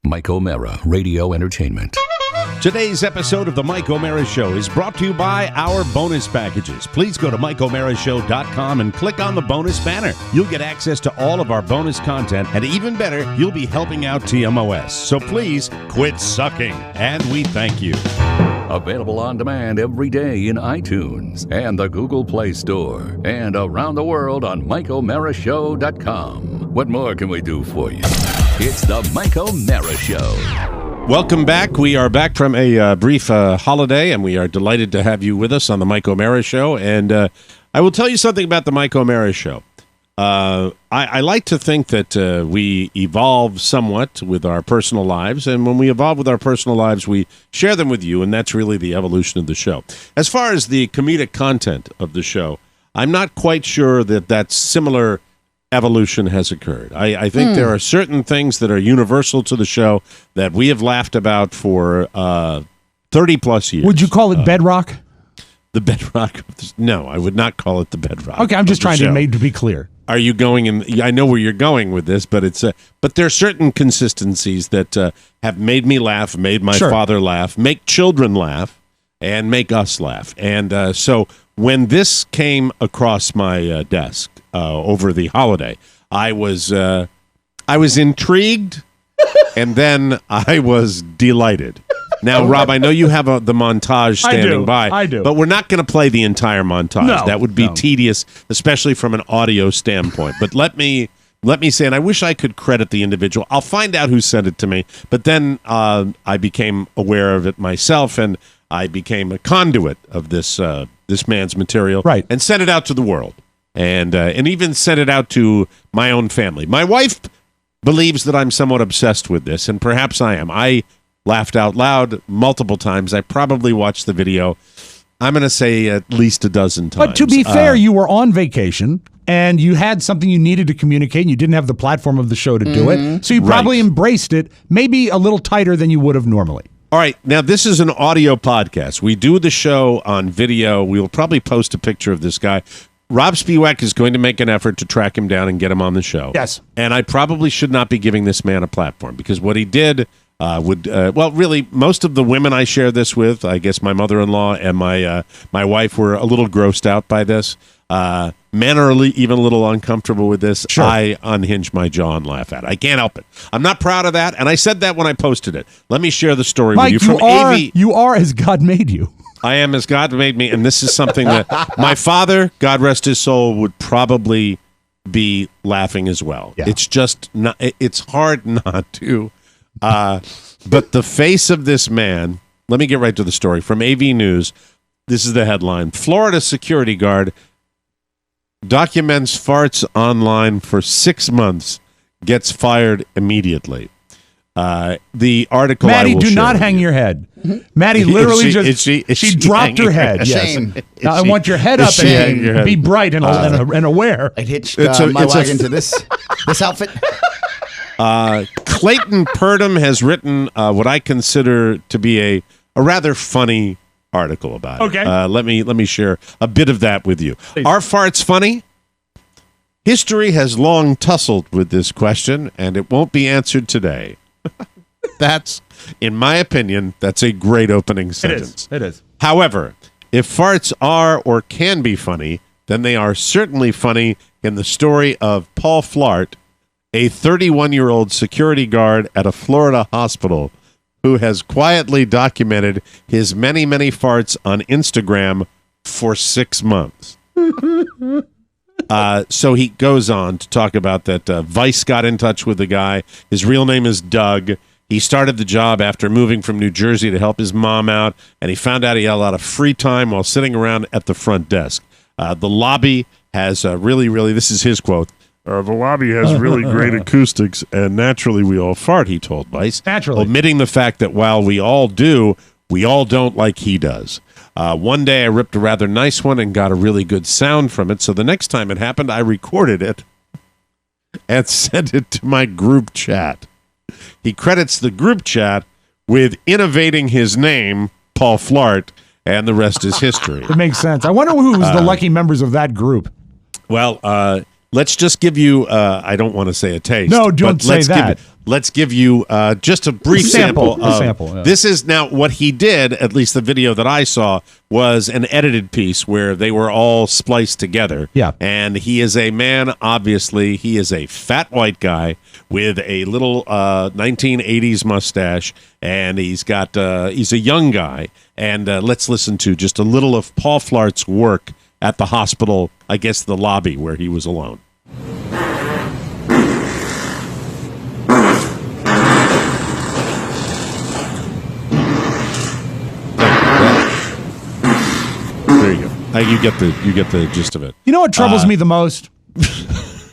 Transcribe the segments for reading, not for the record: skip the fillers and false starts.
Mike O'Mara, Radio Entertainment. Today's episode of The Mike O'Mara Show is brought to you by our bonus packages. Please go to MikeO'MaraShow.com and click on the bonus banner. You'll get access to all of our bonus content, and even better, you'll be helping out TMOS. So please quit sucking, and we thank you. Available on demand every day in iTunes and the Google Play Store, and around the world on MikeO'MaraShow.com. What more can we do for you? It's the Mike O'Mara Show. Welcome back. We are back from a brief holiday, and we are delighted to have you with us on the Mike O'Mara Show. And I will tell you something about the Mike O'Mara Show. I like to think that we evolve somewhat with our personal lives, and when we evolve with our personal lives, we share them with you, and that's really the evolution of the show. As far as the comedic content of the show, I'm not quite sure that similar evolution has occurred. I think there are certain things that are universal to the show that we have laughed about for 30-plus years. Would you call it bedrock? The bedrock? No, I would not call it the bedrock. Okay, I'm just trying to be clear. Are you going in? I know where you're going with this, but but there are certain consistencies that have made me laugh, made my father laugh, make children laugh, and make us laugh. And so when this came across my desk over the holiday, I was intrigued, and then I was delighted. Now, Rob, I know you have the montage standing by. I do. But we're not going to play the entire montage. No, that would be tedious, especially from an audio standpoint. But let me say, and I wish I could credit the individual. I'll find out who sent it to me. But then I became aware of it myself, and I became a conduit of this man's material, right, and sent it out to the world, and even sent it out to my own family. My wife believes that I'm somewhat obsessed with this, and perhaps I am. I laughed out loud multiple times. I probably watched the video, I'm going to say at least a dozen times. But to be fair, you were on vacation, and you had something you needed to communicate, and you didn't have the platform of the show to do it, so you probably embraced it maybe a little tighter than you would have normally. All right, now this is an audio podcast. We do the show on video. We'll probably post a picture of this guy. Robb Spiewak is going to make an effort to track him down and get him on the show. Yes. And I probably should not be giving this man a platform, because what he did really, most of the women I share this with, I guess my mother-in-law and my wife, were a little grossed out by this. Men are even a little uncomfortable with this. Sure. I unhinge my jaw and laugh at it. I can't help it. I'm not proud of that, and I said that when I posted it. Let me share the story Mike, with you. You are as God made you. I am as God made me, and this is something that my father, God rest his soul, would probably be laughing as well. Yeah. It's just not. It's hard not to. But the face of this man. Let me get right to the story from AV News. This is the headline: Florida security guard documents farts online for 6 months, gets fired immediately. The article. Maddie, do not hang your head. Maddie literally she dropped her head. Yes. Shame. Now, I want your head up and be bright and aware. I hitched my wagon to this outfit. Clayton Purdom has written what I consider to be a rather funny article about it. Okay. Let me share a bit of that with you. Please. Are farts funny? History has long tussled with this question, and it won't be answered today. That's, in my opinion, that's a great opening sentence. It is. However, if farts are or can be funny, then they are certainly funny in the story of Paul Flart, a 31-year-old security guard at a Florida hospital who has quietly documented his many, many farts on Instagram for 6 months. So he goes on to talk about that Vice got in touch with the guy. His real name is Doug. He started the job after moving from New Jersey to help his mom out, and he found out he had a lot of free time while sitting around at the front desk. The lobby has really, this is his quote, the lobby has really great acoustics, and naturally we all fart, he told Vice. Naturally. Omitting the fact that while we all do, we all don't like he does. One day I ripped a rather nice one and got a really good sound from it, so the next time it happened, I recorded it and sent it to my group chat. He credits the group chat with innovating his name, Paul Flart, and the rest is history. It makes sense. I wonder who was the lucky members of that group. Well, let's just give you, I don't want to say a taste. No, don't say that. Let's give you just a brief sample. Yeah. This is now what he did, at least the video that I saw, was an edited piece where they were all spliced together. Yeah. And he is a man, obviously. He is a fat white guy with a little 1980s mustache, and he's a young guy. And let's listen to just a little of Paul Flart's work at the hospital, I guess the lobby where he was alone. There you go. You get the gist of it. You know what troubles me the most?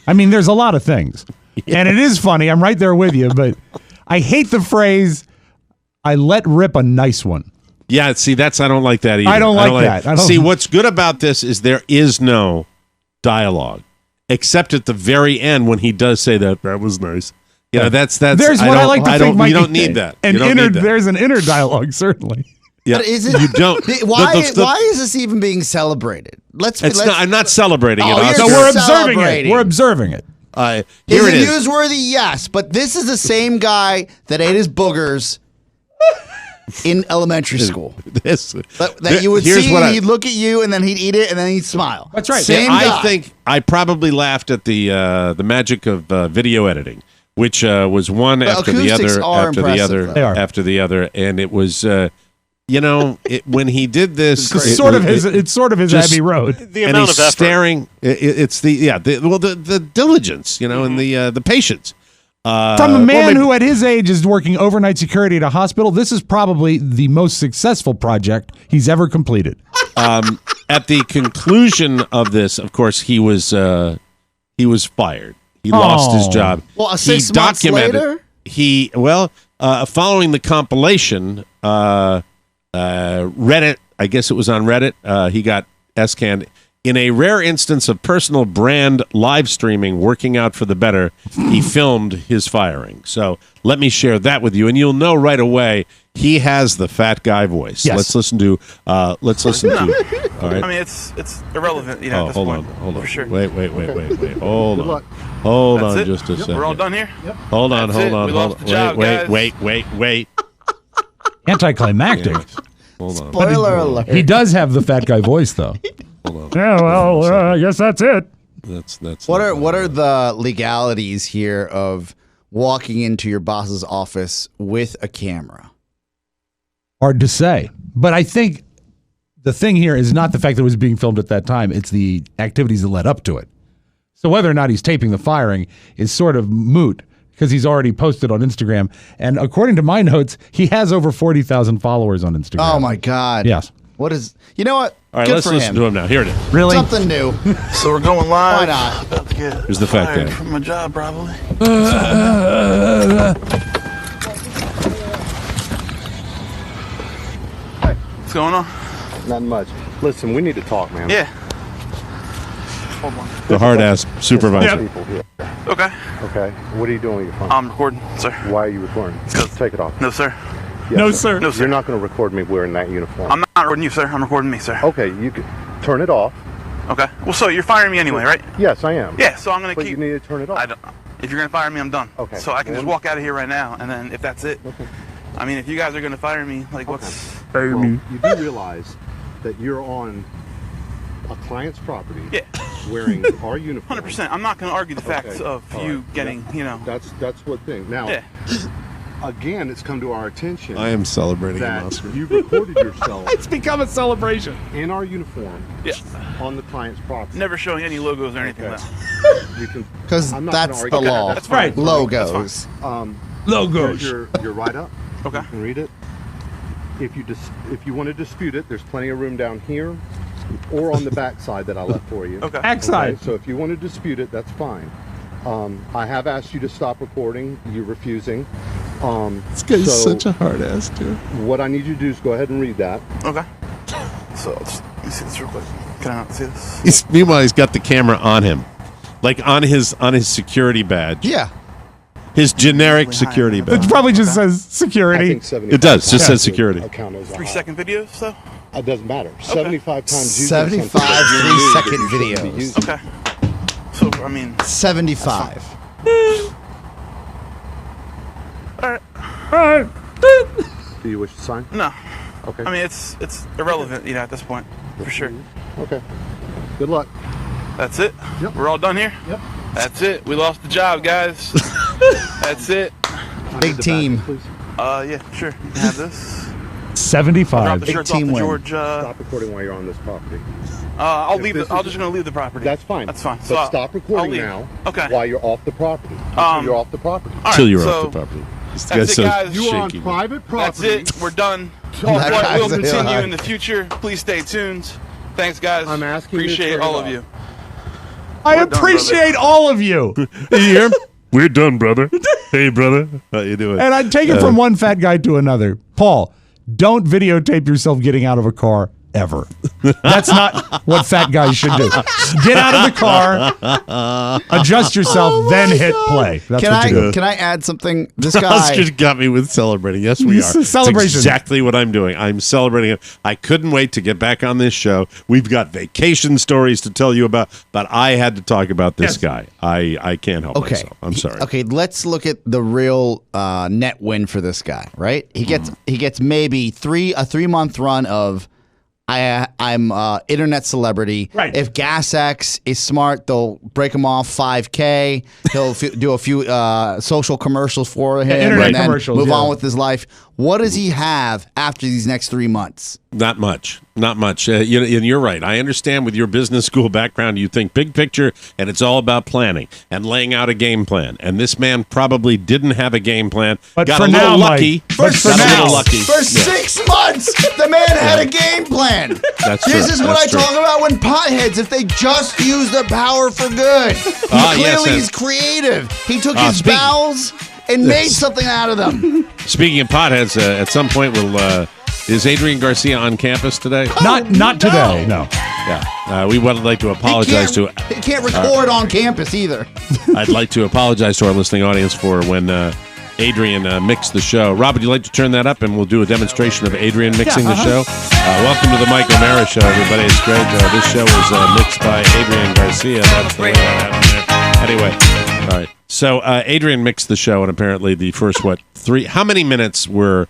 I mean, there's a lot of things. Yeah. And it is funny. I'm right there with you, but I hate the phrase, I let rip a nice one. Yeah, see, I don't like that either. I don't like that. See, what's good about this is there is no dialogue, except at the very end when he does say that was nice. You know, that's. There's what I like to think. You don't need that. There's an inner dialogue, certainly. Yeah, but is it, you don't. Why is this even being celebrated? I'm not celebrating it. No, we're observing it. We're observing it. Here it is. Newsworthy? Yes, but this is the same guy that ate his boogers in elementary school. That you would see, he'd look at you, and then he'd eat it, and then he'd smile. That's right. Same guy. I think I probably laughed at the magic of video editing, which was one after the other, and it was. When he did this, it's sort of his Abbey Road. The amount of effort. Staring. It's the diligence, and the patience. From a man who at his age is working overnight security at a hospital, this is probably the most successful project he's ever completed. At the conclusion of this, of course, he was fired. He lost his job. Well, 6 months later? Following the compilation, Reddit, I guess it was on Reddit, he got S-canned. In a rare instance of personal brand live streaming working out for the better, he filmed his firing. So let me share that with you, and you'll know right away he has the fat guy voice. Yes. Let's listen to. All right. I mean, it's irrelevant. At this hold point, on. For sure. Wait. Hold on. Hold on just a second. We're all done here. Yep. Hold on. Wait. Anticlimactic. Hold on. Spoiler alert. He does have the fat guy voice, though. Hold on. Yeah, well, I guess that's it. That's what are the legalities here of walking into your boss's office with a camera? Hard to say, but I think the thing here is not the fact that it was being filmed at that time; it's the activities that led up to it. So whether or not he's taping the firing is sort of moot because he's already posted on Instagram, and according to my notes, he has over 40,000 followers on Instagram. Oh my God! Yes. What is? You know what? All right, let's listen to him now. Here it is. Really? Something new. So we're going live. Why not? About to get Here's the fat guy. from my job, probably. What's going on? Not much. Listen, we need to talk, man. Yeah. Hold on. The hard-ass supervisor. People here. Okay. Okay. What are you doing with your phone? I'm recording, sir. Why are you recording? Take it off. No, sir. Yes, No, sir. No, sir. You're not going to record me wearing that uniform. I'm not recording you, sir. I'm recording me, sir. Okay, you can turn it off. Okay. Well, so you're firing me anyway, right? Yes, I am. Yeah. So I'm gonna But keep. you need to turn it off. I don't. If you're gonna fire me, I'm done. Okay. So I can just And- walk out of here right now, and then if that's it, Okay. I mean, if you guys are gonna fire me, like, what's? Well, you do realize that you're on a client's property Yeah. wearing our uniform. 100%. I'm not gonna argue the facts Okay. of All you right. getting, That's what thing. Now, Yeah. again, it's come to our attention I am celebrating an that Oscar. you recorded yourself It's become a celebration. in our uniform Yeah. on the client's property. Never showing any logos or anything. Okay. Though. You can, Because I'm not that's gonna the argue. law. That's fine. Logos. Logos. Here's your write-up. Okay. You can read it. If you want to dispute it, there's plenty of room down here or on the back side that I left for you. Okay. Backside. So if you want to dispute it, that's fine. I have asked you to stop recording. You're refusing. This guy's so such a hard ass, dude. what I need you to do is go ahead and read that. Okay. So let me see this real quick. Can I not see this? Meanwhile, he's got the camera on him, like on his security badge. Yeah. His generic security It badge. probably just says I security. think 75 It does, just times says security. a count as a 3-second videos, though. It doesn't matter. 75 times. 75 3-second videos. Okay. So So, I mean, 75. all right. Do you wish to sign? No. Okay. I mean, it's irrelevant, at this point, for sure. Okay. Good luck. That's it. Yep. We're all done here. Yep. That's it. We lost the job, guys. That's it. Big team. Please. Yeah, sure. You can have this. Drop 75. the Big shirts off team to win. George. Stop recording while you're on this property. I'll leave. this I'm is- just gonna leave the property. That's fine. That's fine. But So stop I'll recording leave. now. Okay. While you're off the property. Until you're off the property. All Until right, you're so off the property. That's it, guys. You are on shaky. private That's property. it. We're done. That guy's We'll a continue hillhigh. in the future. Please stay tuned. Thanks, guys. I'm asking you to Appreciate turn all it of off. you. I We're done, appreciate all of you. You hear him? We're done, brother. Hey, brother. How you doing? And I'd take it from one fat guy to another. Paul, don't videotape yourself getting out of a car ever. That's not what fat guys should do. Get out of the car, adjust yourself, then hit play. That's Can what you do. I add something? This guy. Oscar got me with celebrating. Yes, we are. Celebration. It's exactly what I'm doing. I'm celebrating it. I couldn't wait to get back on this show. We've got vacation stories to tell you about, but I had to talk about this guy. I can't help myself. I'm sorry. Okay, let's look at the real net win for this guy. Right? He gets maybe a 3-month run of. I'm internet celebrity. Right. If GasX is smart, they'll break him off $5K. He'll do a few social commercials for him, internet and then commercials, move yeah. on with his life. What does he have after these next 3 months? Not much. Not much. And you're right. I understand with your business school background, you think big picture, and it's all about planning and laying out a game plan. And this man probably didn't have a game plan. But got for a little now, lucky. Mike, but for got a now. little lucky. For 6 months, the man had a game plan. That's This true. is what That's I true. talk about when potheads, if they just use their power for good. Clearly, he's creative. He took his speaking- bowels and made something out of them. Speaking of potheads, at some point, is Adrian Garcia on campus today? Not today, no. Yeah. We would like to apologize to. He can't record on campus either. I'd like to apologize to our listening audience for when Adrian mixed the show. Rob, would you like to turn that up, and we'll do a demonstration of Adrian mixing the show? Welcome to the Mike O'Mara Show, everybody. It's great. This show was mixed by Adrian Garcia. That's the way that happened there. Anyway, all right. So Adrian mixed the show, and apparently the first, how many minutes were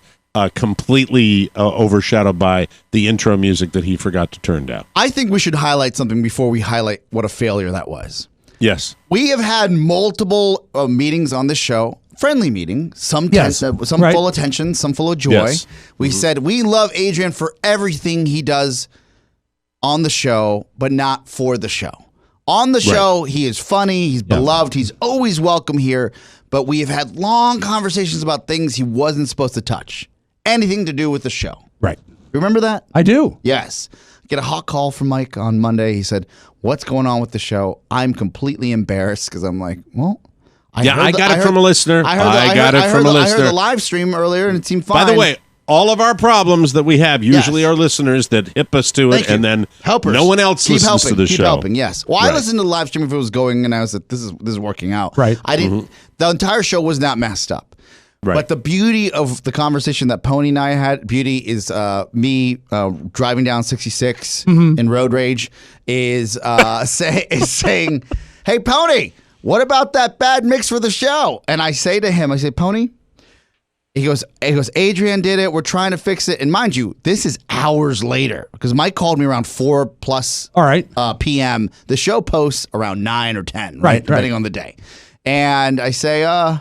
completely overshadowed by the intro music that he forgot to turn down? I think we should highlight something before we highlight what a failure that was. Yes. We have had multiple meetings on this show. Friendly meeting, some Yes. some Right. full of tension, some full of joy. Yes. We said we love Adrian for everything he does on the show, but not for the show. On the show, he is funny, he's beloved, he's always welcome here, but we have had long conversations about things he wasn't supposed to touch. Anything to do with the show. Right. Remember that? I do. Yes. Get a hot call from Mike on Monday. He said, "What's going on with the show?" I'm completely embarrassed because I'm like, well, I got it from a listener. I got it from a I heard listener. the live stream earlier and it seemed fine. By the way, all of our problems that we have usually Yes. are listeners that hip us to it, Thank you. and then Helpers. no one else Keep listens helping, to the keep show. helping, yes. Well, I Right. listened to the live stream if it was going, and I was like, this is working out. Right. I didn't. The entire show was not messed up. Right. But the beauty of the conversation that Pony and I had, beauty is me driving down 66 in road rage, is saying, "Hey, Pony, what about that bad mix for the show?" And I say to him, I say, "Pony." He goes, Adrian did it. We're trying to fix it. And mind you, this is hours later because Mike called me around 4 plus All right. p.m. The show posts around 9 or 10, Right, depending right. on the day. And I say, I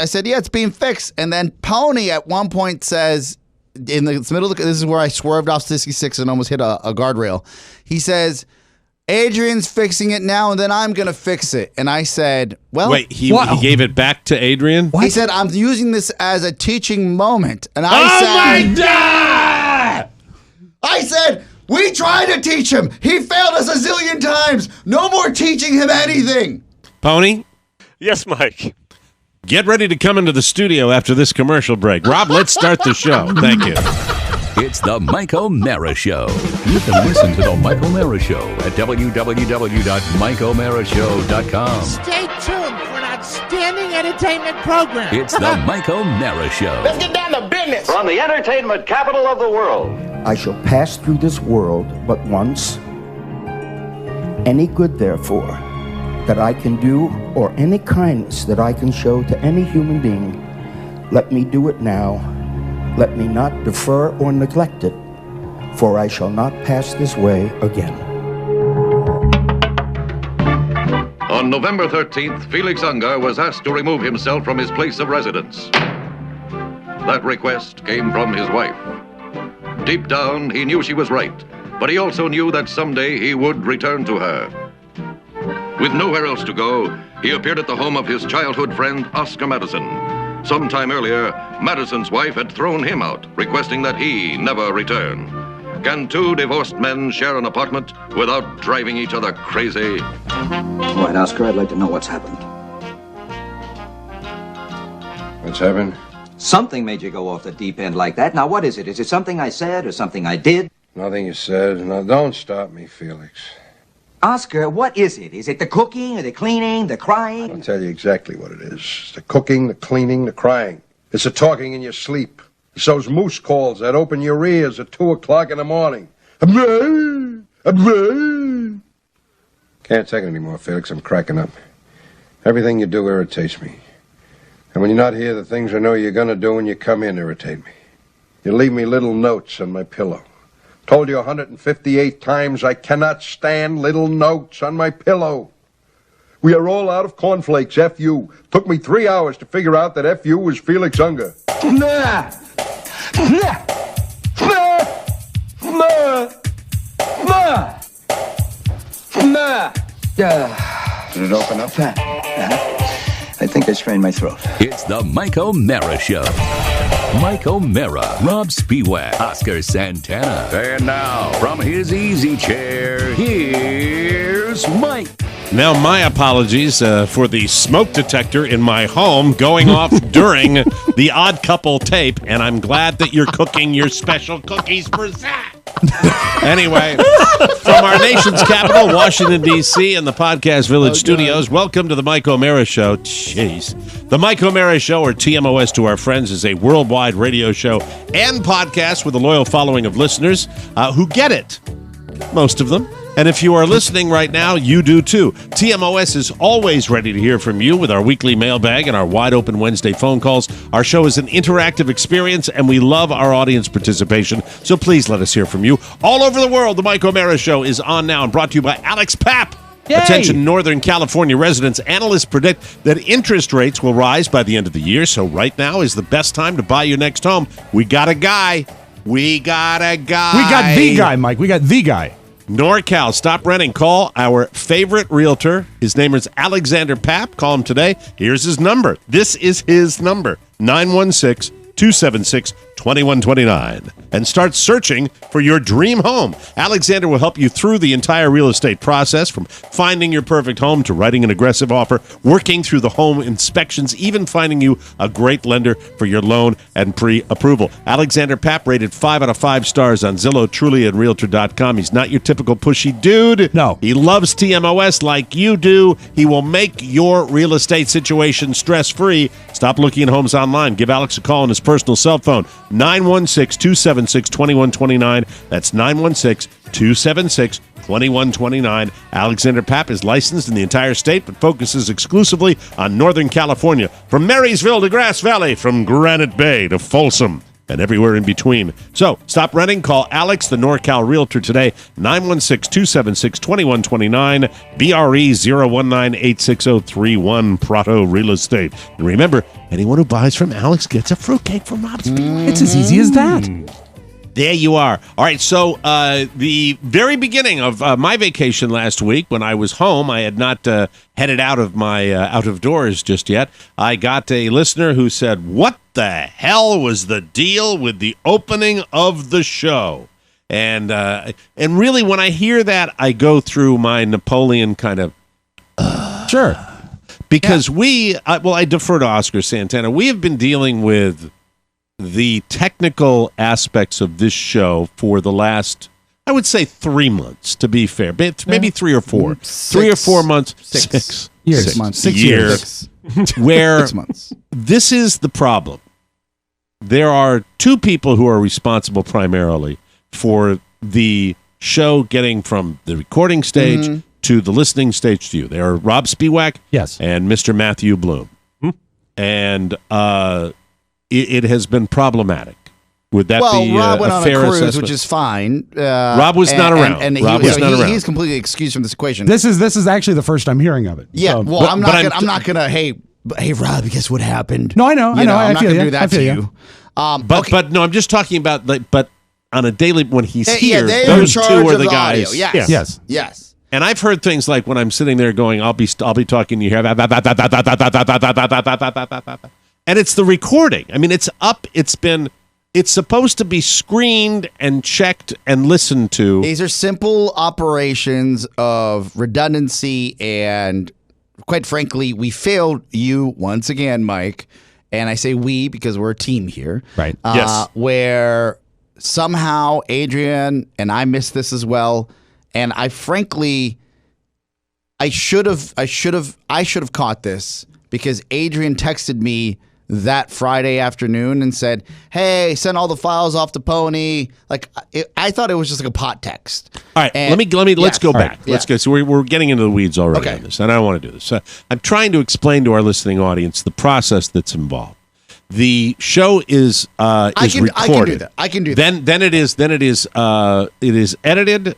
said, yeah, it's being fixed. And then Pony at one point says, in the middle of this is where I swerved off 66 and almost hit a guardrail. He says, Adrian's fixing it now, and then I'm going to fix it. And I said, well, Wait, he Wow. gave it back to Adrian? he said, I'm using this as a teaching moment. And I said, God! I said, we tried to teach him. He failed us a zillion times. No more teaching him anything. Pony, Yes, Mike. get ready to come into the studio after this commercial break. Rob, let's start the show. Thank you. It's the Mike O'Mara Show. You can listen to the Mike O'Mara Show at www.mikeomarashow.com. Stay tuned for an outstanding entertainment program. It's the Mike O'Mara Show. Let's get down to business. From the entertainment capital of the world. I shall pass through this world but once. Any good, therefore, that I can do or any kindness that I can show to any human being, let me do it now. Let me not defer or neglect it, for I shall not pass this way again. On November 13th, Felix Unger was asked to remove himself from his place of residence. That request came from his wife. Deep down, he knew she was right, but he also knew that someday he would return to her. With nowhere else to go, he appeared at the home of his childhood friend, Oscar Madison. Sometime earlier, Madison's wife had thrown him out, requesting that he never return. Can two divorced men share an apartment without driving each other crazy? All right, Oscar, I'd like to know what's happened. What's happened? Something made you go off the deep end like that. Now, what is it? Is it something I said or something I did? Nothing you said. Now, don't stop me, Felix. Oscar, what is it? Is it the cooking or the cleaning, the crying? I'll tell you exactly what it is. It's the cooking, the cleaning, the crying. It's the talking in your sleep. It's those moose calls that open your ears at 2 o'clock in the morning. Can't take it anymore, Felix. I'm cracking up. Everything you do irritates me. And when you're not here, the things I know you're going to do when you come in irritate me. You leave me little notes on my pillow. Told you 158 times I cannot stand little notes on my pillow. We are all out of cornflakes, F.U. Took me 3 hours to figure out that F.U. was Felix Unger. Did it open up? I think I strained my throat. It's the Mike O'Mara Show. Mike O'Mara, Robb Spiewak, Oscar Santana. And now, from his easy chair, here's Mike. Now, my apologies for the smoke detector in my home going off during the Odd Couple tape, and I'm glad that you're cooking your special cookies for Zach. Anyway, from our nation's capital, Washington, D.C., and the Podcast Village studios, welcome to the Mike O'Mara Show. Jeez. The Mike O'Mara Show, or TMOS to our friends, is a worldwide radio show and podcast with a loyal following of listeners who get it. Most of them. And if you are listening right now, you do too. TMOS is always ready to hear from you with our weekly mailbag and our wide open Wednesday phone calls. Our show is an interactive experience, and we love our audience participation. So please let us hear from you. All over the world, the Mike O'Mara Show is on now and brought to you by Alex Papp. Yay! Attention Northern California residents. Analysts predict that interest rates will rise by the end of the year. So right now is the best time to buy your next home. We got a guy. We got the guy, Mike. We got the guy. NorCal, stop renting. Call our favorite realtor. His name is Alexander Papp. Call him today. Here's his number. This is his number, 916-276-2129. And start searching for your dream home. Alexander will help you through the entire real estate process, from finding your perfect home to writing an aggressive offer, working through the home inspections, even finding you a great lender for your loan and pre-approval. Alexander Papp, rated 5 out of 5 stars on Zillow, Trulia, and Realtor.com. He's not your typical pushy dude. No. He loves TMOS like you do. He will make your real estate situation stress-free. Stop looking at homes online. Give Alex a call on his personal cell phone, 916-276-2129. That's 916-276-2129. Alexander Papp is licensed in the entire state, but focuses exclusively on Northern California. From Marysville to Grass Valley, from Granite Bay to Folsom, and everywhere in between. So, stop renting. Call Alex, the NorCal Realtor, today, 916-276-2129, BRE 019-86031, Prato Real Estate. And remember, anyone who buys from Alex gets a fruitcake from Robb Spiewak. It's as easy as that. There you are. All right, so the very beginning of my vacation last week, when I was home, I had not headed out of my out of doors just yet. I got a listener who said, "What the hell was the deal with the opening of the show?" And really, when I hear that, I go through my Napoleon kind of sure, because I defer to Oscar Santana. We have been dealing with the technical aspects of this show for the last, I would say, 3 months, to be fair. Maybe 3 or 4. 3 or 4 months. 6 years. 6 months. 6 years. Where 6 months. This is the problem. There are 2 people who are responsible primarily for the show getting from the recording stage to the listening stage to you. They are Robb Spiewak, yes, and Mr. Matthew Bloom, and it has been problematic. Would that be Robb went a on fair a cruise, assessment? which is fine. Robb was not around. And Robb was not around. He's completely excused from this equation. This is actually the first I'm hearing of it. Yeah, So- well, I'm not gonna. Hey, Robb, guess what happened? No, I know. I'm not feel gonna you. do that I feel to you. you. But no, I'm just talking about but on a daily when he's here, they those are in two charge are of the the guys. audio. Yes. Yes. And I've heard things like when I'm sitting there going, I'll be talking, you hear, and it's the recording. I mean, it's up. It's supposed to be screened and checked and listened to. These are simple operations of redundancy, and quite frankly, we failed you once again, Mike. And I say we because we're a team here. Right. Yes. Where somehow Adrian and I missed this as well. And I frankly, I should have caught this because Adrian texted me that Friday afternoon and said, "Hey, send all the files off to Pony." Like I thought it was just like a pot text. All right, And- let's go back. Right, Let's go. So we're getting into the weeds already Okay. on this, and I don't want to do this. So I'm trying to explain to our listening audience the process that's involved. The show is recorded. I can do that. I can do that. Then it is edited,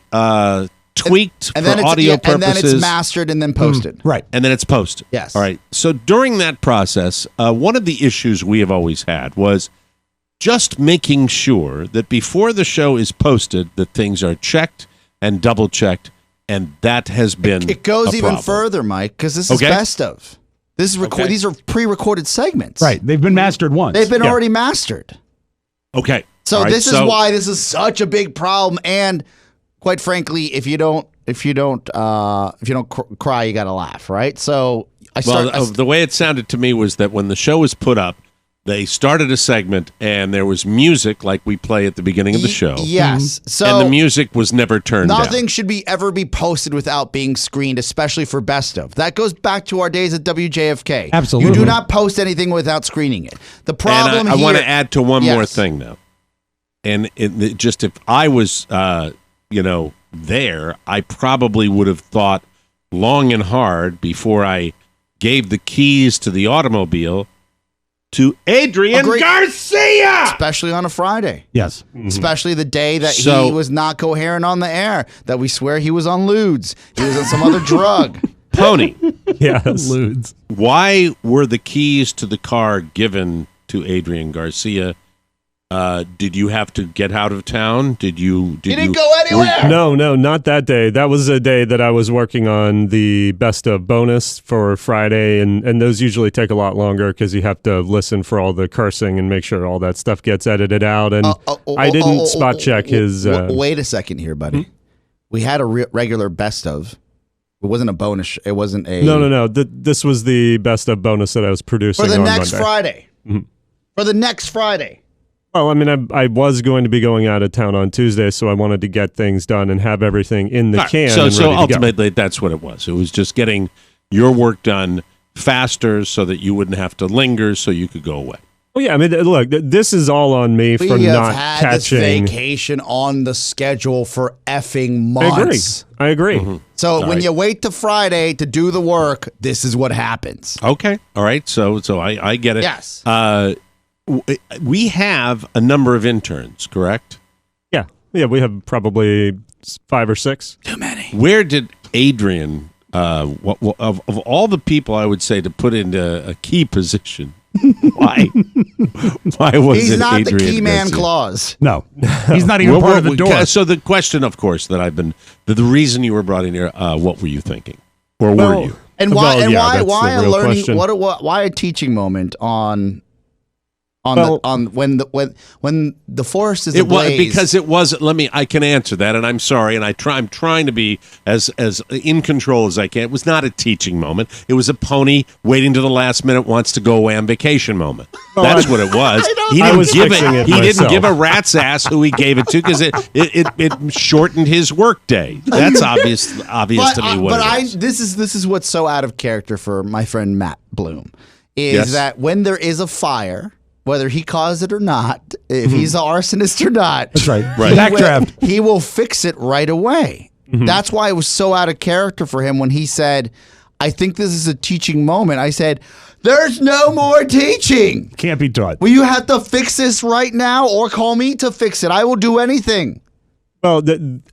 tweaked And for then audio purposes, and then it's mastered and then posted. Right. and then it's posted. Yes. All right. So during that process, one of the issues we have always had was just making sure that before the show is posted, that things are checked and double checked, and that has been It goes a even problem. further, Mike, because this is Okay. best of. This is Okay. These are pre-recorded segments. Right. They've been mastered once. They've been already mastered. Okay. So All right, this is why this is such a big problem. And quite frankly, if you don't cry, you got to laugh, right? So the way it sounded to me was that when the show was put up, they started a segment and there was music like we play at the beginning of the show. Yes. So and the music was never turned down. nothing should ever be posted without being screened, especially for best of. That goes back to our days at WJFK. Absolutely. You do not post anything without screening it. The problem and I here, want to add to one more Yes. thing now. And just if I was there, I probably would have thought long and hard before I gave the keys to the automobile to Adrian Agreed. Garcia. especially on a Friday. Yes. Especially the day that So- he was not coherent on the air, that we swear he was on ludes. He was on some other drug. Pony, Yes. Ludes. why were the keys to the car given to Adrian Garcia? Did you have to get out of town? Did you? He didn't go anywhere. No, not that day. That was a day that I was working on the best of bonus for Friday, and those usually take a lot longer because you have to listen for all the cursing and make sure all that stuff gets edited out. And I didn't spot check his. Wait a second here, buddy. We had a regular best of. It wasn't a bonus. It wasn't a. No. This was the best of bonus that I was producing For the on next Monday. Friday. For the next Friday. Well, I mean, I was going to be going out of town on Tuesday, so I wanted to get things done and have everything in the All right, can. So and ready to go. ultimately, that's what it was. It was just getting your work done faster so that you wouldn't have to linger so you could go away. Well, yeah, I mean, look, this is all on me for We have not had catching. this vacation on the schedule for effing months. I agree. Mm-hmm. So All when right. you wait to Friday to do the work, this is what happens. Okay. All right. So I get it. Yes. We have a number of interns, correct? Yeah, we have probably 5 or 6. Too many. Where did Adrian, of all the people I would say to put into a key position, why was He's it not Adrian the key man Garcia? clause. No. He's not even part of the door. So the question, of course, that I've been the reason you were brought in here, what were you thinking, or were you? And why? Well, and yeah, why? that's Why the a real learning? question. Why a teaching moment on Well- when the forest is It was ablaze? because it wasn't. I can answer that, and I'm sorry, and I'm trying to be as in control as I can. It was not a teaching moment. It was a Pony waiting to the last minute wants to go away on vacation moment. That's what it was. He I didn't was give fixing it He didn't myself. give a rat's ass who he gave it to because it shortened his work day. That's obvious to me. What it is. This is what's so out of character for my friend Matt Bloom is Yes. that when there is a fire, whether he caused it or not, if he's an arsonist or not, That's right. Right. Backdraft. he will fix it right away. That's why it was so out of character for him when he said, I think this is a teaching moment. I said, there's no more teaching. Can't be taught. Well, you have to fix this right now or call me to fix it. I will do anything. Well,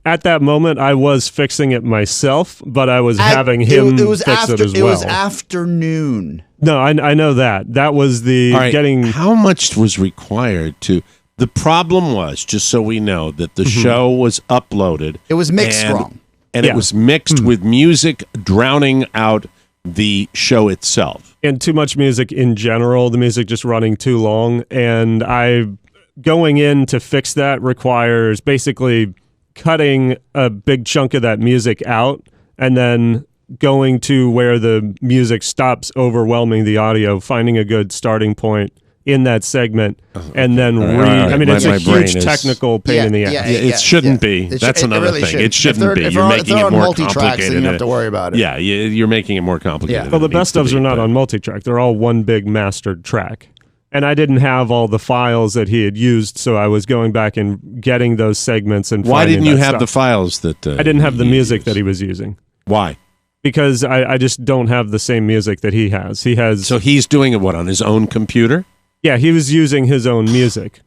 at that moment, I was fixing it myself, but I was having him fix it as well. It was afternoon. No, I know that. That was the getting... How much was required to... The problem was, just so we know, that the show was uploaded. It was mixed wrong. And it was mixed with music drowning out the show itself. And too much music in general, the music just running too long. And going in to fix that requires basically cutting a big chunk of that music out and then going to where the music stops overwhelming the audio, finding a good starting point in that segment, and then I mean, it's a huge technical pain in the ass. It shouldn't be. That's another thing. It shouldn't be. You're making it more complicated. Then you have to worry about it. Yeah, you're making it more complicated. Well, the best ofs are not on multi-track. They're all one big mastered track. And I didn't have all the files that he had used, so I was going back and getting those segments. And why didn't you have the files that I didn't have the music that he was using. Why? Because I just don't have the same music that he has. He has. So he's doing it on his own computer? Yeah, he was using his own music.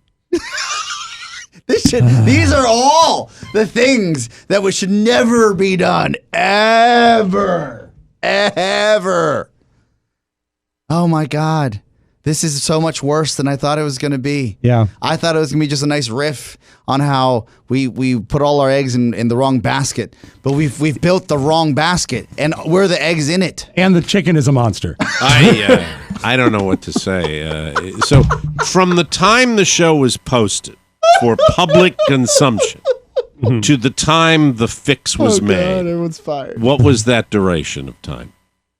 These are all the things that should never be done. Ever. Oh, my God. This is so much worse than I thought it was going to be. Yeah. I thought it was going to be just a nice riff on how we put all our eggs in the wrong basket. But we've built the wrong basket, and we're the eggs in it. And the chicken is a monster. I don't know what to say. So from the time the show was posted for public consumption to the time the fix was made, God, everyone's fired. What was that duration of time?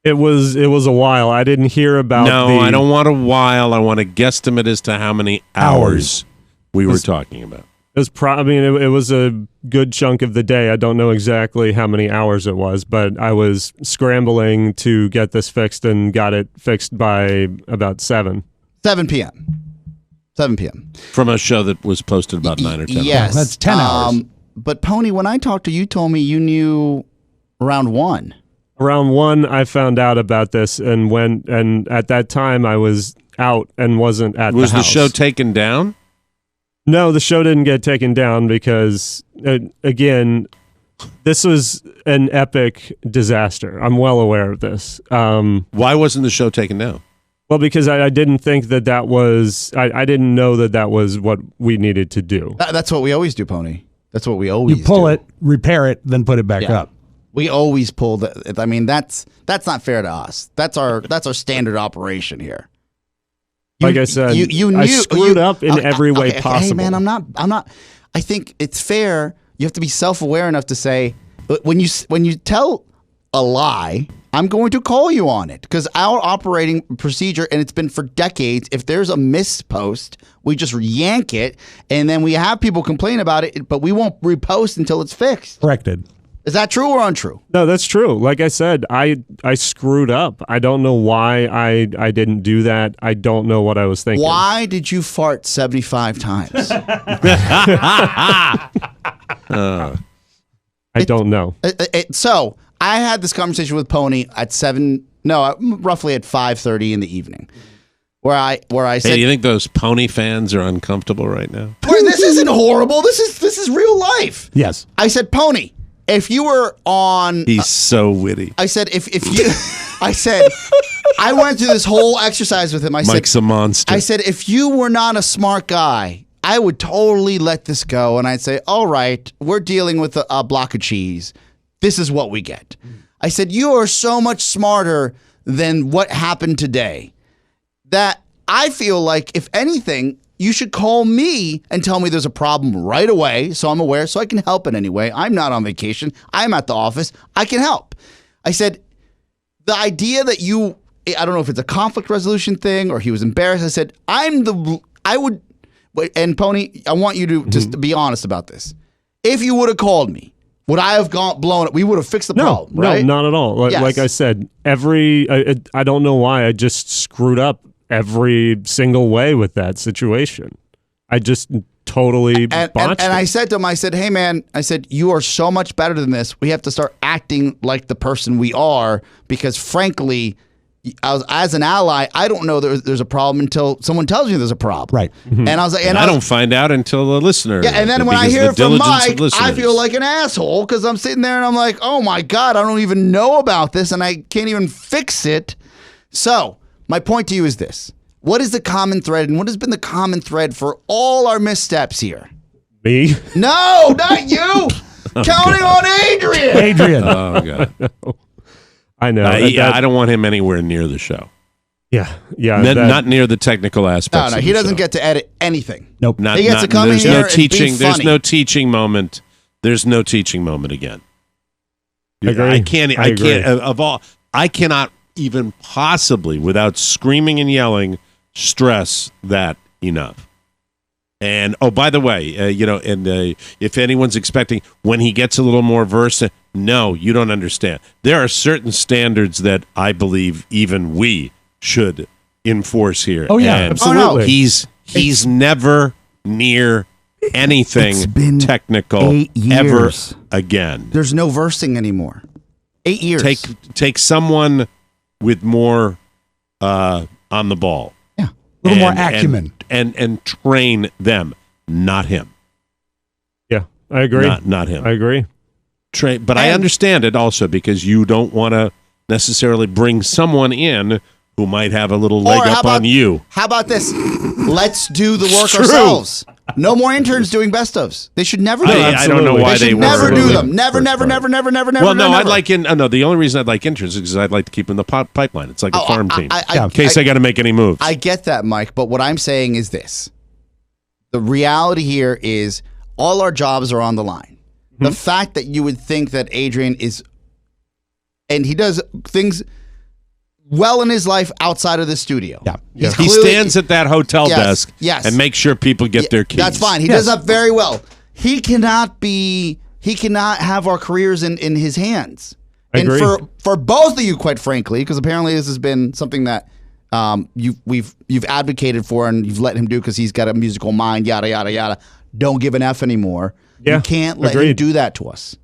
It was a while. I didn't hear about. No, I don't want a while. I want a guesstimate as to how many hours we were talking about. It was it was a good chunk of the day. I don't know exactly how many hours it was, but I was scrambling to get this fixed and got it fixed by about 7 p.m. 7 p.m. From a show that was posted about 9 or 10 yes. hours. That's 10 hours. But Pony, when I talked to you, told me you knew around 1. Around 1, I found out about this and went, and at that time I was out and wasn't at the house. Was the show taken down? No, the show didn't get taken down because, again, this was an epic disaster. I'm well aware of this. Why wasn't the show taken down? Well, because I didn't think that was, I didn't know that was what we needed to do. That's what we always do, Pony. That's what we always do. You pull it, repair it, then put it back up. We always pull the. I mean, that's not fair to us. That's our standard operation here. Like I said, you knew, I screwed up in every way possible. Hey, man, I'm not. I think it's fair. You have to be self-aware enough to say when you tell a lie, I'm going to call you on it because our operating procedure, and it's been for decades. If there's a missed post, we just yank it, and then we have people complain about it, but we won't repost until it's fixed. Corrected. Is that true or untrue? No, that's true. Like I said, I screwed up. I don't know why I didn't do that. I don't know what I was thinking. Why did you fart 75 times? I don't know. So I had this conversation with Pony at roughly at 5:30 in the evening, where I said, "Hey, do you think those Pony fans are uncomfortable right now?" This isn't horrible. This is real life. Yes. I said, Pony, if you were on... He's so witty. I said, if you... I said, I went through this whole exercise with him. Mike's a monster. I said, if you were not a smart guy, I would totally let this go. And I'd say, all right, we're dealing with a block of cheese. This is what we get. I said, you are so much smarter than what happened today that I feel like, if anything... you should call me and tell me there's a problem right away so I'm aware so I can help in any way. I'm not on vacation. I'm at the office. I can help. I said, the idea that I don't know if it's a conflict resolution thing or he was embarrassed. I said, and Pony, I want you to just be honest about this. If you would have called me, would I have blown it? We would have fixed the problem, right? No, not at all. Like I said, I don't know why I just screwed up every single way with that situation. I just totally botched and I said to him, I said, hey, man, I said, you are so much better than this. We have to start acting like the person we are because, frankly, as an ally, I don't know there's a problem until someone tells me there's a problem. Right. Mm-hmm. And I was like, and I don't find out until the listener. Yeah, and then when I hear it from Mike, I feel like an asshole because I'm sitting there and I'm like, oh my God, I don't even know about this and I can't even fix it. So my point to you is this. What is the common thread and what has been the common thread for all our missteps here? Me? No, not you. Counting on Adrian. Adrian. Oh, God. I know. I don't want him anywhere near the show. Yeah. Not near the technical aspects. No, he doesn't get to edit anything. Nope. He gets to come in here and be funny. There's no teaching moment. There's no teaching moment again. I agree. I cannot even possibly, without screaming and yelling, stress that enough. And by the way, if anyone's expecting when he gets a little more versed, no, you don't understand. There are certain standards that I believe even we should enforce here. Oh yeah, and absolutely. He's never near anything technical ever again. There's no versing anymore. 8 years. Take someone with more on the ball. Yeah, a little more acumen. And train them, not him. Yeah, I agree. Not him. I agree. But I understand it also because you don't want to necessarily bring someone in who might have a little leg up on you. How about this? Let's do the work ourselves. No more interns doing best ofs. They should never do them. I don't know why they never do them. Never. Well, no, I'd like the only reason I'd like interns is because I'd like to keep in the pipeline. It's like a farm team. In case I got to make any moves. I get that, Mike, but what I'm saying is this. The reality here is all our jobs are on the line. The fact that you would think that Adrian is, and he does things well in his life outside of the studio. Yeah. He stands at that hotel desk and makes sure people get their keys. That's fine. He does that very well. He cannot have our careers in his hands. I agree. For both of you, quite frankly, because apparently this has been something that you've advocated for and you've let him do because he's got a musical mind, yada, yada, yada. Don't give an F anymore. Yeah, you can't let him do that to us.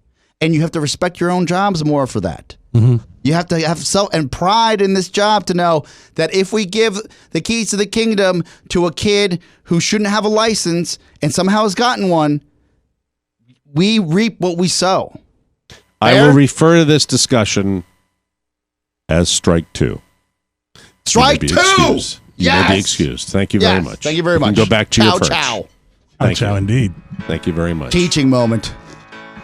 And you have to respect your own jobs more for that. Mm-hmm. You have to have self and pride in this job to know that if we give the keys to the kingdom to a kid who shouldn't have a license and somehow has gotten one, we reap what we sow. I will refer to this discussion as strike two. Strike two! Excused. You may be excused. Thank you very much. Thank you very much. You can go back to your perch. Ciao, Thank you. indeed. Thank you very much. Teaching moment.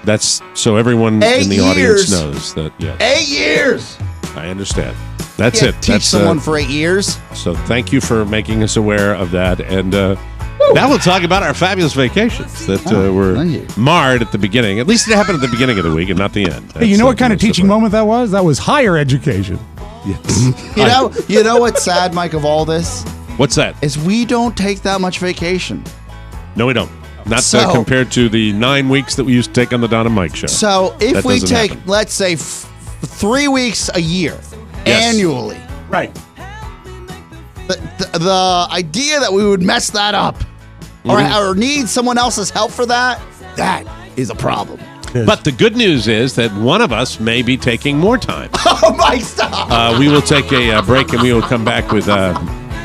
That's so everyone in the audience knows that. Yeah. 8 years. I understand. That's you it. Teach someone for 8 years. So thank you for making us aware of that. And now we'll talk about our fabulous vacations that were marred at the beginning. At least it happened at the beginning of the week and not the end. Hey, you know what kind of teaching moment that was? That was higher education. Yes. You know what's sad, Mike, of all this? What's that? Is we don't take that much vacation. No, we don't. Not compared to the 9 weeks that we used to take on the Don and Mike show. So if we take, let's say, 3 weeks a year, annually. Right. The idea that we would mess that up or need someone else's help for that is a problem. But the good news is that one of us may be taking more time. Oh, Mike, stop! We will take a break and we will come back with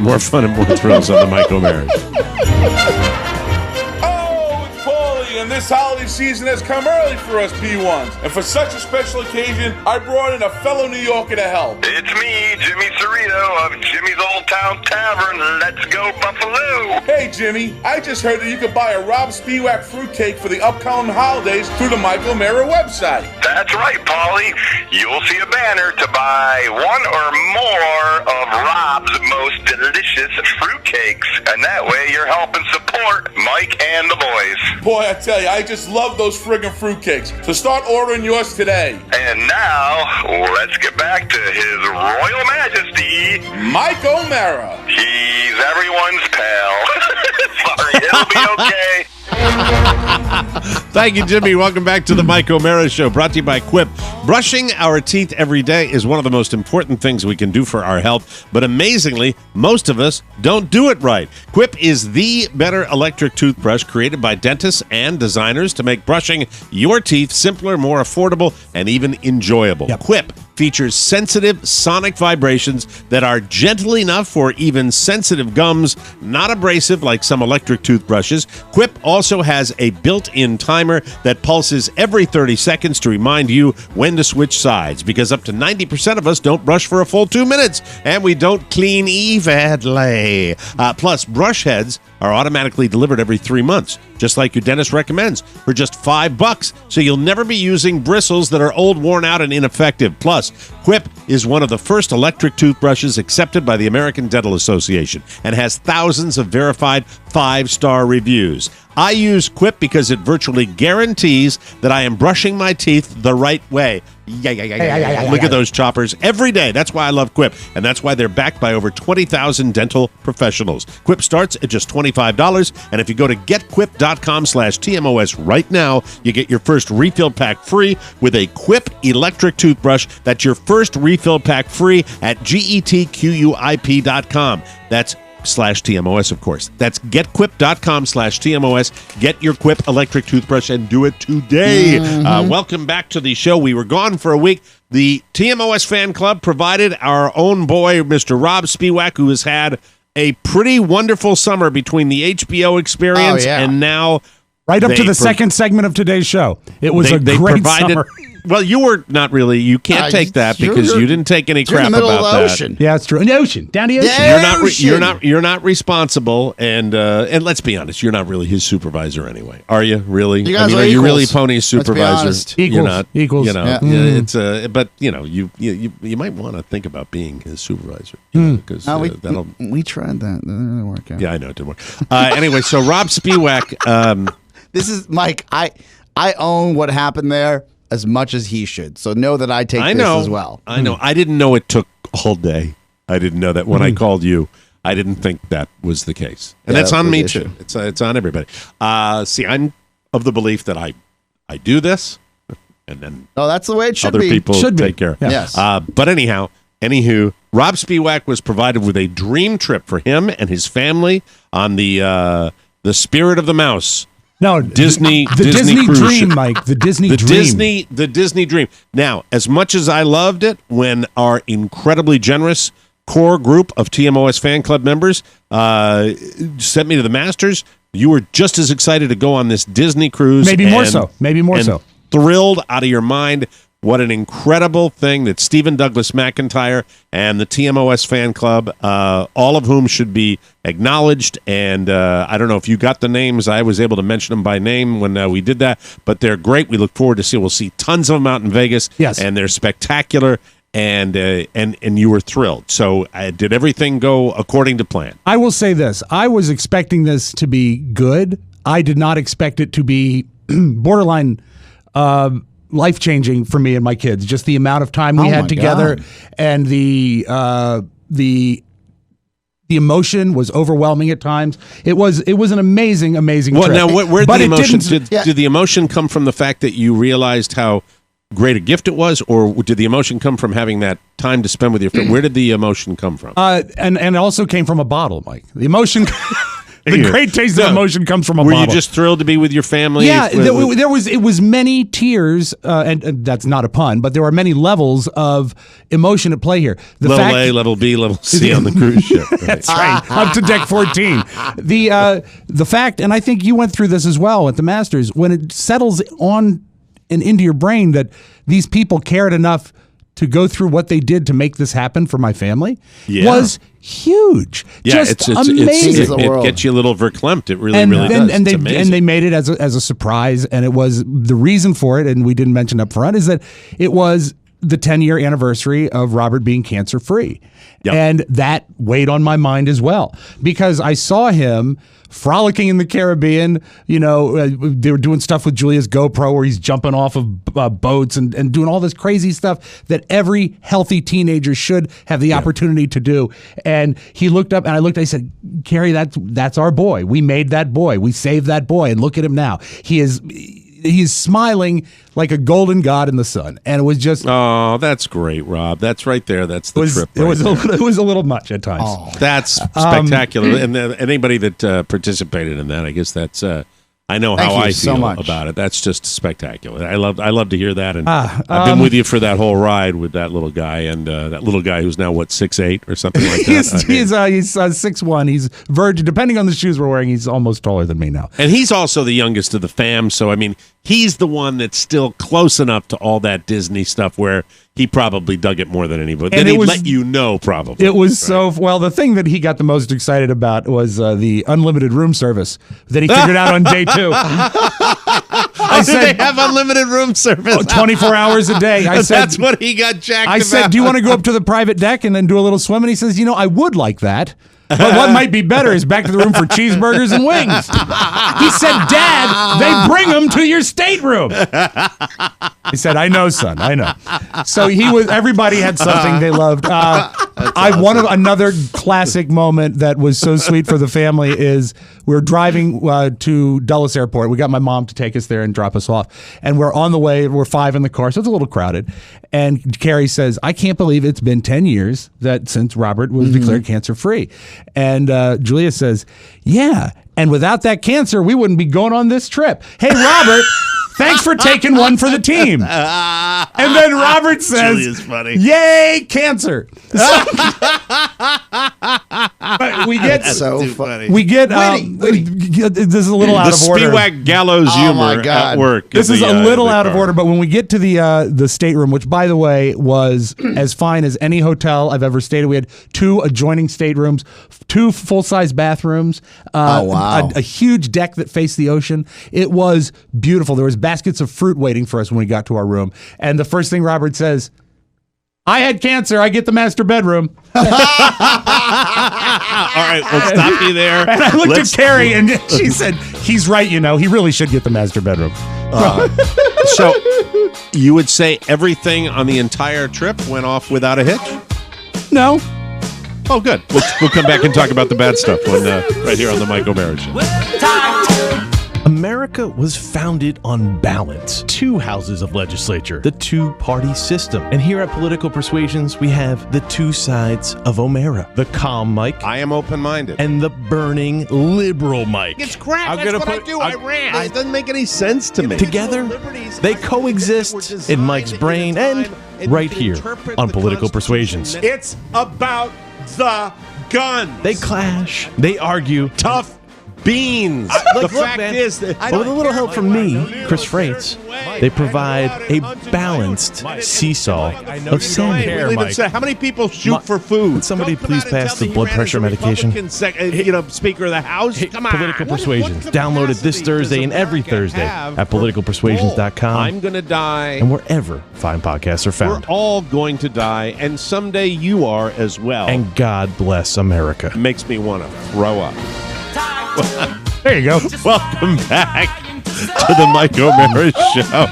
more fun and more thrills on the Mike O'Mara. And this holiday season has come early for us P1s. And for such a special occasion, I brought in a fellow New Yorker to help. It's me, Jimmy Cerrito of Jimmy's Old Town Tavern. Let's go, Buffalo. Hey, Jimmy, I just heard that you could buy a Robb Spiewak fruitcake for the upcoming holidays through the Mike O'Mara website. That's right, Paulie. You'll see a banner to buy one or more of Robb's most delicious fruitcakes. And that way you're helping support Mike and the boys. Boy, I tell you, I just love those friggin' fruitcakes. So start ordering yours today. And now, let's get back to His Royal Majesty, Mike O'Mara. He's everyone's pal. Sorry, it'll be okay. Thank you, Jimmy. Welcome back to the Mike O'Mara Show, brought to you by Quip. Brushing our teeth every day is one of the most important things we can do for our health, but amazingly, most of us don't do it right. Quip is the better electric toothbrush created by dentists and designers to make brushing your teeth simpler, more affordable, and even enjoyable. Yep. Quip features sensitive sonic vibrations that are gentle enough for even sensitive gums, not abrasive like some electric toothbrushes. Quip also has a built-in timer that pulses every 30 seconds to remind you when to switch sides, because up to 90% of us don't brush for a full 2 minutes, and we don't clean evenly. Plus, brush heads are automatically delivered every 3 months, just like your dentist recommends, for just $5, so you'll never be using bristles that are old, worn out, and ineffective. Plus, Quip is one of the first electric toothbrushes accepted by the American Dental Association and has thousands of verified 5-star reviews. I use Quip because it virtually guarantees that I am brushing my teeth the right way. Look at those choppers every day. That's why I love Quip, and that's why they're backed by over 20,000 dental professionals. Quip starts at just $25, and if you go to getquip.com/TMOS right now, you get your first refill pack free with a Quip electric toothbrush. That's your first refill pack free at getquip.com. That's /TMOS, of course. That's getquip.com/TMOS. Get your Quip electric toothbrush and do it today. Welcome back to the show. We were gone for a week. The TMOS fan club provided our own boy, Mr. Robb Spiewak, who has had a pretty wonderful summer between the HBO experience and now right up to the second segment of today's show. It was a great summer. Well, you were not really. You can't take that because you didn't take any crap in the middle about of the that. ocean. Yeah, it's true. In the ocean, down the ocean. You're not responsible, and let's be honest, you're not really his supervisor anyway, are you? Really? You guys are you really equals. Pony's supervisor? You're not equals. You know, Yeah. it's but you know, you might want to think about being his supervisor because we tried that. That didn't work out. Yeah, I know it didn't work. Anyway, so Robb Spiewak. This is Mike. I own what happened there as much as he should. So know that I take this as well. I know. I didn't know it took all day. I didn't know that when I called you. I didn't think that was the case. And that's on me too. It's on everybody. See, I'm of the belief that I do this and then that's the way it should other be. people take care. Yes. But anywho, Robb Spiewak was provided with a dream trip for him and his family on the Spirit of the Mouse. No, Disney Disney cruise dream, ship. Mike. The Disney dream. The Disney dream. Now, as much as I loved it when our incredibly generous core group of TMOS fan club members sent me to the Masters, you were just as excited to go on this Disney cruise. Maybe more so. Thrilled out of your mind. What an incredible thing that Stephen Douglas McIntyre and the TMOS fan club, all of whom should be acknowledged. And I don't know if you got the names. I was able to mention them by name when we did that. But they're great. We look forward to see. We'll see tons of them out in Vegas. Yes. And they're spectacular. And you were thrilled. So did everything go according to plan? I will say this. I was expecting this to be good. I did not expect it to be borderline life-changing for me and my kids. Just the amount of time we had together and the emotion was overwhelming at times. It was an amazing trip. Now, where did the emotion? Did the emotion come from the fact that you realized how great a gift it was, or did the emotion come from having that time to spend with your friend? Where did the emotion come from? And it also came from a bottle, Mike. The emotion... The great taste of emotion comes from a bottle. Were you just thrilled to be with your family? Yeah, it was many tears, and that's not a pun, but there were many levels of emotion at play here. Level A, level B, level C on the cruise ship. Right. That's right, up to deck 14. The fact, and I think you went through this as well at the Masters, when it settles on and into your brain that these people cared enough to go through what they did to make this happen for my family was huge. Yeah, just amazing. It gets you a little verklempt. It really does. And they made it as a surprise, and it was the reason for it. And we didn't mention up front is that it was the 10-year anniversary of Robert being cancer-free. Yep. And that weighed on my mind as well, because I saw him frolicking in the Caribbean. You know, they were doing stuff with Julia's GoPro where he's jumping off of boats and doing all this crazy stuff that every healthy teenager should have the opportunity to do. And he looked up, and I said, Carrie, that's our boy. We made that boy. We saved that boy. And look at him now. He is he's smiling like a golden god in the sun, and it was just that's great, Rob. That's right there. That's the trip. It was a little much at times. That's spectacular, and anybody that participated in that, I guess that's. I know how I feel about it. That's just spectacular. I love to hear that, and I've been with you for that whole ride with that little guy, and that little guy who's now 6'8" or something like that. he's 6'1". He's virgin. Depending on the shoes we're wearing, he's almost taller than me now. And he's also the youngest of the fam, so I mean, he's the one that's still close enough to all that Disney stuff where he probably dug it more than anybody. And he'd let you know, probably. It was the thing that he got the most excited about was the unlimited room service that he figured out on day 2. I said, they have unlimited room service? 24 hours a day. I said, that's what he got jacked about. I said, do you want to go up to the private deck and then do a little swim? And he says, I would like that. But what might be better is back to the room for cheeseburgers and wings. He said, Dad, they bring them to your stateroom. He said, I know, son, I know. So everybody had something they loved. Another classic moment that was so sweet for the family is we're driving to Dulles Airport. We got my mom to take us there and drop us off. And we're on the way. We're 5 in the car, so it's a little crowded. And Carrie says, I can't believe it's been 10 years since Robert was declared cancer-free. And Julia says, yeah, and without that cancer, we wouldn't be going on this trip. Hey, Robert, thanks for taking one for the team. And then Robert says, Julia's funny. Yay, cancer. We get so funny. We get this is a little out of order. The Spiewak gallows humor at work. This is a little out of order, but when we get to the stateroom, which by the way was as fine as any hotel I've ever stayed at, we had 2 adjoining staterooms, 2 full-size bathrooms, a huge deck that faced the ocean. It was beautiful. There was baskets of fruit waiting for us when we got to our room, and the first thing Robert says, I had cancer. I get the master bedroom. All right, we'll stop you there. And I looked at Carrie, and she said, he's right, he really should get the master bedroom. So you would say everything on the entire trip went off without a hitch? No. Oh, good. We'll come back and talk about the bad stuff right here on the Mike O'Mara Show. America was founded on balance. 2 houses of legislature, the 2-party system. And here at Political Persuasions, we have the 2 sides of O'Mara. The calm Mike. I am open-minded. And the burning liberal Mike. It's crap. That's what I do. I ran. It doesn't make any sense to me. Together, they coexist in Mike's brain and right here on Political Persuasions. It's about the gun. They clash. They argue. Tough beans. The fact is that with a little help from me, Chris Freites, they provide a balanced seesaw of sanity. How many people shoot for food? Would somebody please pass the blood pressure medication? Speaker of the House? Come on. Political Persuasions. Download it this Thursday and every Thursday at politicalpersuasions.com. I'm going to die. And wherever fine podcasts are found. We're all going to die, and someday you are as well. And God bless America. It makes me want to throw up. There you go. Welcome back to the Mike O'Mara Show.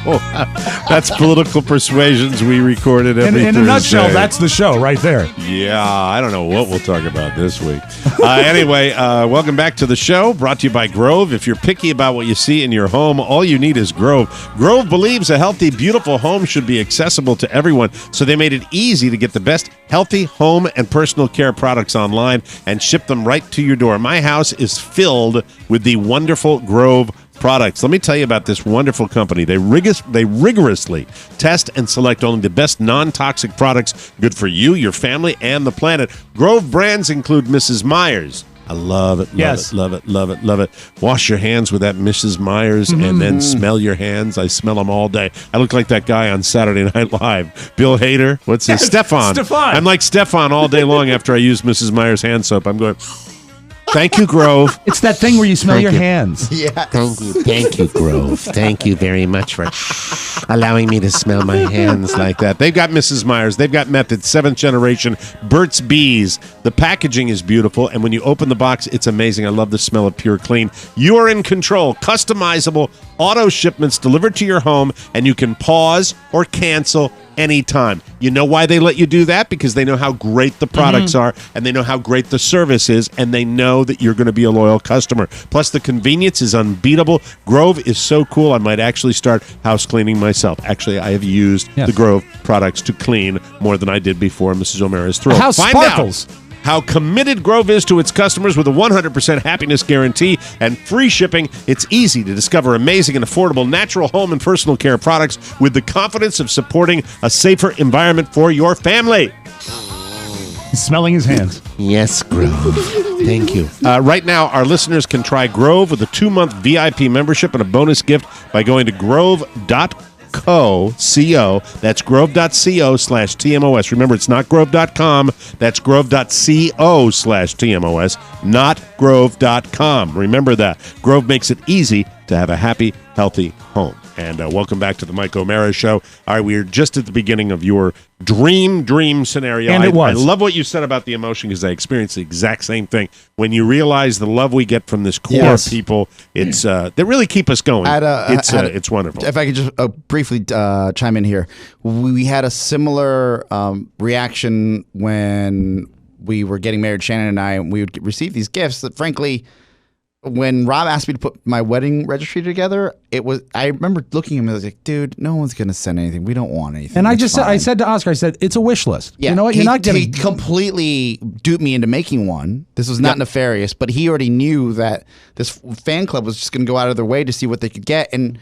That's Political Persuasions we recorded every Thursday. In a nutshell, that's the show right there. Yeah, I don't know what we'll talk about this week. Anyway, welcome back to the show, brought to you by Grove. If you're picky about what you see in your home, all you need is Grove. Grove believes a healthy, beautiful home should be accessible to everyone, so they made it easy to get the best healthy home and personal care products online and ship them right to your door. My house is filled with the wonderful Grove products. Let me tell you about this wonderful company. They rigorously test and select only the best non-toxic products good for you, your family, and the planet. Grove brands include Mrs. Myers. I love it, love it. Wash your hands with that Mrs. Myers and then smell your hands. I smell them all day. I look like that guy on Saturday Night Live. Bill Hader. What's his? Stefan. I'm like Stefan all day long after I use Mrs. Myers hand soap. I'm going, thank you, Grove. It's that thing where you smell your hands. Yeah. Thank you, Grove. Thank you very much for allowing me to smell my hands like that. They've got Mrs. Myers. They've got Method, 7th generation, Burt's Bees. The packaging is beautiful, and when you open the box, it's amazing. I love the smell of Pure Clean. You are in control. Customizable auto shipments delivered to your home, and you can pause or cancel anytime. You know why they let you do that? Because they know how great the products are, and they know how great the service is, and they know that you're going to be a loyal customer. Plus, the convenience is unbeatable. Grove is so cool, I might actually start house cleaning myself. Actually, I have used the Grove products to clean more than I did before. Mrs. O'Mara is thrilled. House sparkles. How committed Grove is to its customers with a 100% happiness guarantee and free shipping. It's easy to discover amazing and affordable natural home and personal care products with the confidence of supporting a safer environment for your family. He's smelling his hands. Yes, Grove. Thank you. Right now, our listeners can try Grove with a 2-month VIP membership and a bonus gift by going to grove.co. That's grove.co/TMOS. Remember, it's not grove.com. That's grove.co/TMOS, not grove.com. Remember that. Grove makes it easy to have a happy, healthy home. And welcome back to the Mike O'Mara Show. All right, we're just at the beginning of your dream scenario. And it was. I love what you said about the emotion because I experienced the exact same thing. When you realize the love we get from this core of people, it's they really keep us going. It's wonderful. If I could just briefly chime in here. We had a similar reaction when we were getting married, Shannon and I, and we would receive these gifts that, frankly, when Rob asked me to put my wedding registry together, I remember looking at him and I was like, dude, no one's going to send anything. We don't want anything. And I said to Oscar, it's a wish list. Yeah, you know what? You're not getting. He completely duped me into making one. This was not nefarious, but he already knew that this fan club was just going to go out of their way to see what they could get. And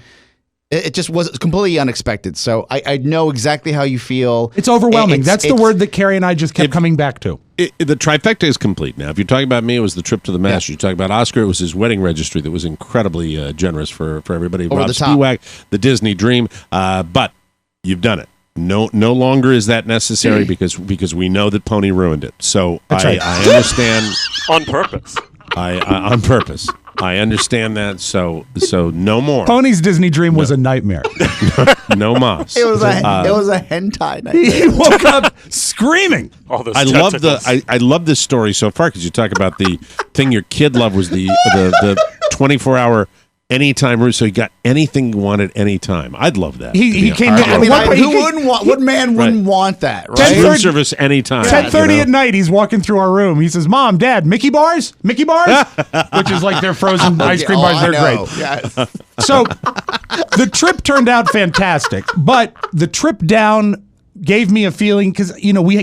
it just was completely unexpected. So I know exactly how you feel. It's overwhelming. That's the word that Carrie and I just kept coming back to. The trifecta is complete now. If you're talking about me, it was the trip to the Masters. You're talking about Oscar, it was his wedding registry that was incredibly generous for everybody. Over Robb the top. Spiewak, the Disney dream. But you've done it. No longer is that necessary because we know that Pony ruined it. So I understand. On purpose. On purpose. I understand that. So no more. Pony's Disney dream was a nightmare. No mas. It was a hentai night. He woke up screaming. All those I love this story so far because you talk about the thing your kid loved was the 24-hour anytime route, so he got anything he wanted anytime. I'd love that. He came down. I mean, what man wouldn't want that, right? Room service anytime. 10:30 at night, he's walking through our room. He says, Mom, Dad, Mickey bars? Mickey bars? Which is like their frozen ice cream bars. They're great. Yes. So the trip turned out fantastic, but the trip down gave me a feeling because,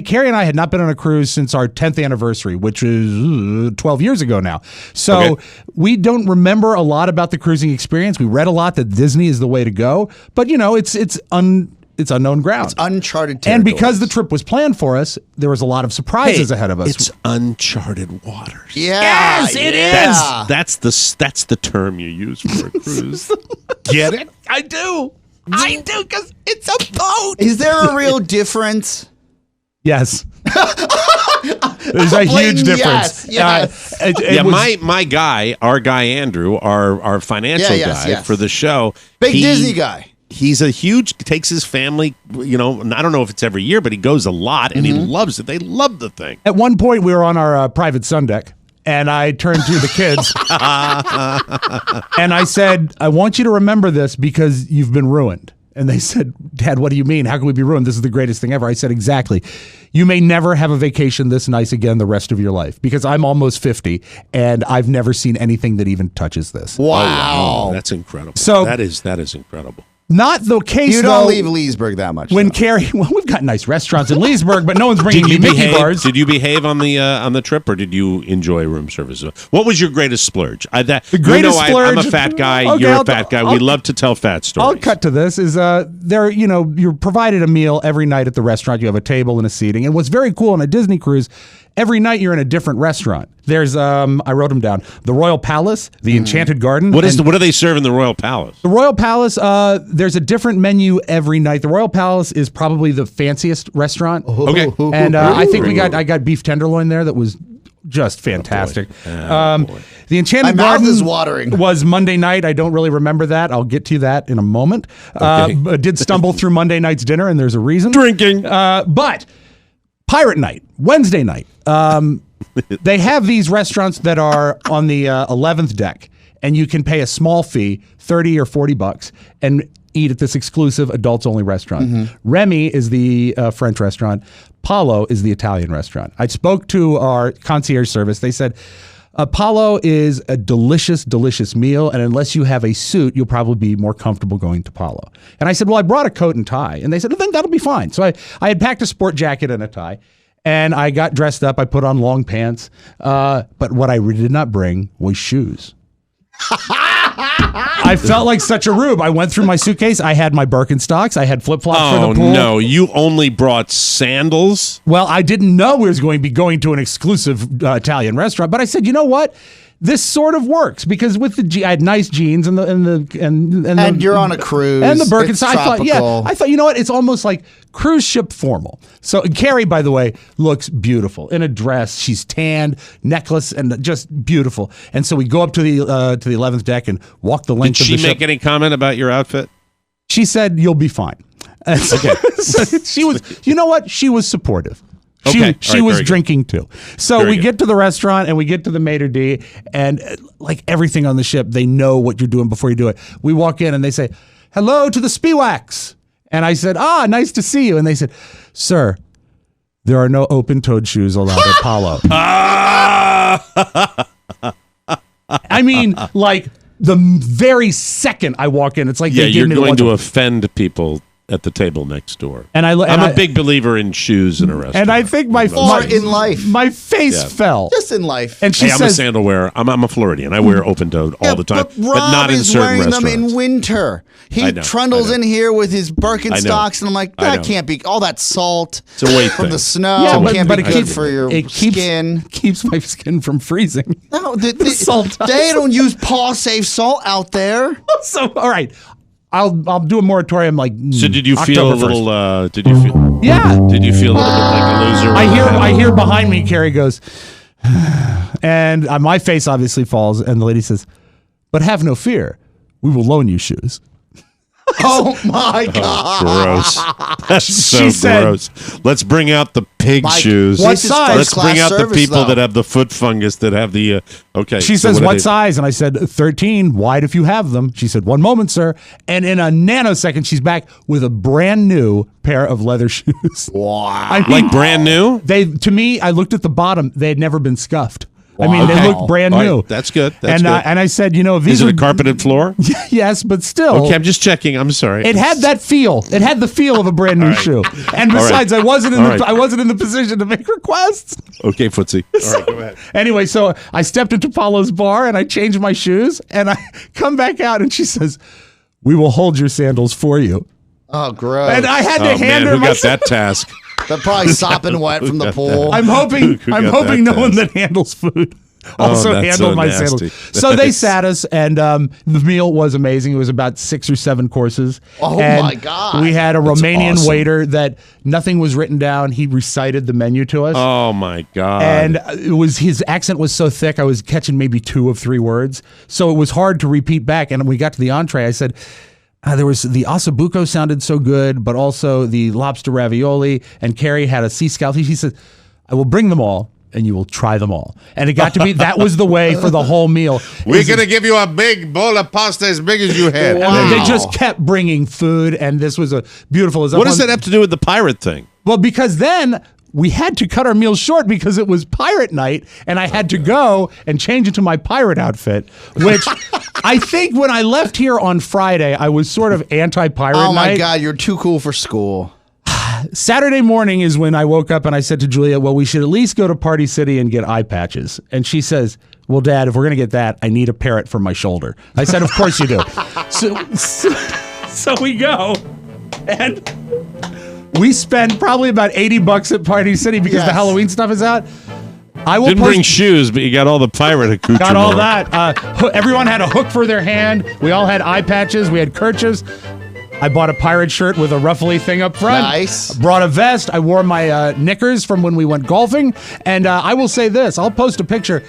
Carrie and I had not been on a cruise since our 10th anniversary, which is 12 years ago now. So we don't remember a lot about the cruising experience. We read a lot that Disney is the way to go, but it's unknown ground. It's uncharted territory. And because the trip was planned for us, there was a lot of surprises ahead of us. It's uncharted waters. Yeah. Yes, it is. That's the term you use for a cruise. Get it? I do, because it's a boat. Is there a real difference? Yes. There's a huge difference. Yes. My guy, our guy Andrew, our financial guy for the show. Big Disney guy. He's takes his family, I don't know if it's every year, but he goes a lot and he loves it. They love the thing. At one point, we were on our private sun deck. And I turned to the kids and I said, I want you to remember this because you've been ruined. And they said, Dad, what do you mean? How can we be ruined? This is the greatest thing ever. I said, exactly. You may never have a vacation this nice again the rest of your life because I'm almost 50 and I've never seen anything that even touches this. Wow. That's incredible. So that is incredible. Not the case, you don't leave Leesburg that much. When Carrie, we've got nice restaurants in Leesburg, but no one's bringing me Mickey bars. Did you behave on the trip, or did you enjoy room service? What was your greatest splurge? The greatest splurge. I'm a fat guy. Okay, you're a fat guy. We love to tell fat stories. I'll cut to this. You're provided a meal every night at the restaurant. You have a table and a seating. And what's very cool on a Disney cruise, every night you're in a different restaurant. There's I wrote them down. The Royal Palace, the Enchanted Garden. What do they serve in the Royal Palace? The Royal Palace, there's a different menu every night. The Royal Palace is probably the fanciest restaurant. Okay. And I think I got beef tenderloin there that was just fantastic. The Enchanted Garden is watering. Was Monday night. I don't really remember that. I'll get to that in a moment. I did stumble through Monday night's dinner, and there's a reason. Drinking. But Pirate Night, Wednesday night. They have these restaurants that are on the 11th deck. and you can pay a small fee, $30 or $40, and eat at this exclusive adults-only restaurant. Remy is the French restaurant. Palo is the Italian restaurant. I spoke to our concierge service. They said, Palo is a delicious, delicious meal, and unless you have a suit, you'll probably be more comfortable going to Palo. And I said, well, I brought a coat and tie. And they said, well, then that'll be fine. So I had packed a sport jacket and a tie, and I got dressed up. I put on long pants. But what I did not bring was shoes. I felt like such a rube. I went through my suitcase. I had my Birkenstocks. I had flip-flops for the pool. Oh, no. You only brought sandals? Well, I didn't know we was going to be going to an exclusive Italian restaurant, but I said, you know what? This sort of works because with I had nice jeans and you're on a cruise and the Birkenstocks. I thought, you know what? It's almost like cruise ship formal. So Carrie, by the way, looks beautiful in a dress. She's tanned, necklace, and just beautiful. And so we go up to the 11th deck and walk the length of the ship. Did she make any comment about your outfit? She said, "You'll be fine." Okay. So she was. You know what? She was supportive. She was drinking too. So we get to the restaurant and we get to the maitre d', and like everything on the ship, they know what you're doing before you do it. We walk in and they say, "Hello to the Spiwax." And I said, nice to see you. And they said, "Sir, there are no open-toed shoes allowed at Palo." I mean, like the very second I walk in, it's like they you're going to offend people at the table next door. And I'm a big believer in shoes in a restaurant. And I think my face fell. Just in life. And she says, I'm a sandal wearer. I'm a Floridian. I wear open-toed all the time, but not in certain restaurants. Them in winter. He trundles in here with his Birkenstocks, and I'm like, that can't be all that salt from the snow. Can't be good for your skin. Keeps my skin from freezing. No, they don't use paw-safe salt out there. So, all right. I'll do a moratorium like. So did you feel a little? Yeah. Did you feel a little bit like a loser? I hear behind me. Carrie goes, and my face obviously falls, and the lady says, "But have no fear, we will loan you shoes." Oh my God! Gross. That's so gross. Let's bring out the pig shoes. What size? Let's bring out the people that have the foot fungus, that have the. Okay. She says, "What size?" And I said, 13. Wide if you have them. She said, "1 moment, sir." And in a nanosecond, she's back with a brand new pair of leather shoes. Wow! I mean, like brand new? To me, I looked at the bottom. They had never been scuffed. Wow. I mean, they look brand new. Right, that's good. And I said, if these is it a carpeted floor? Yes, but still. Okay, I'm just checking. I'm sorry. It had that feel. It had the feel of a brand new shoe. And besides, I wasn't in the position to make requests. Okay, footsie. All right, go ahead. Anyway, so I stepped into Paulo's bar and I changed my shoes and I come back out and she says, "We will hold your sandals for you." Oh, gross! And I had to hand her. Who got that task? They're probably sopping wet from the pool. I'm hoping no one that handles food also handled my sandals. So they sat us, and the meal was amazing. It was about 6 or 7 courses. Oh, my God. We had a Romanian waiter that nothing was written down. He recited the menu to us. Oh, my God. And his accent was so thick, I was catching maybe 2 of 3 words. So it was hard to repeat back. And when we got to the entree, I said, there was the ossobuco sounded so good, but also the lobster ravioli, and Carrie had a sea scallop. She said, "I will bring them all, and you will try them all." And it got to be, that was the way for the whole meal. We're going to give you a big bowl of pasta as big as you had. Wow. And they just kept bringing food, and this was a beautiful. What does that have to do with the pirate thing? Well, because then we had to cut our meals short because it was pirate night, and I had to go and change into my pirate outfit, which I think when I left here on Friday, I was sort of anti-pirate night. Oh, my God, you're too cool for school. Saturday morning is when I woke up and I said to Julia, well, we should at least go to Party City and get eye patches. And she says, well, Dad, if we're going to get that, I need a parrot for my shoulder. I said, of course you do. So we go, and we spend probably about $80 at Party City because the Halloween stuff is out. I will Didn't bring shoes, but you got all the pirate accoutrement. Got all that. Everyone had a hook for their hand. We all had eye patches. We had kerchiefs. I bought a pirate shirt with a ruffly thing up front. Nice. Brought a vest. I wore my knickers from when we went golfing. And I will say this. I'll post a picture.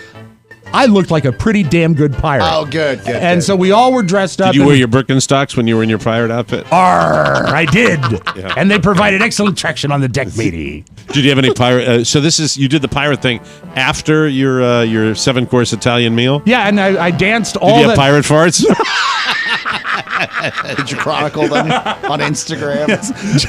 I looked like a pretty damn good pirate. Oh, good. And so we all were dressed up. Did you wear your Birkenstocks when you were in your pirate outfit? I did. Yeah. And they provided excellent traction on the deck, matey. Did you have any pirate? So you did the pirate thing after your 7-course Italian meal? Yeah, and I danced all. Did you have pirate farts? Did you chronicle them on Instagram? Yes.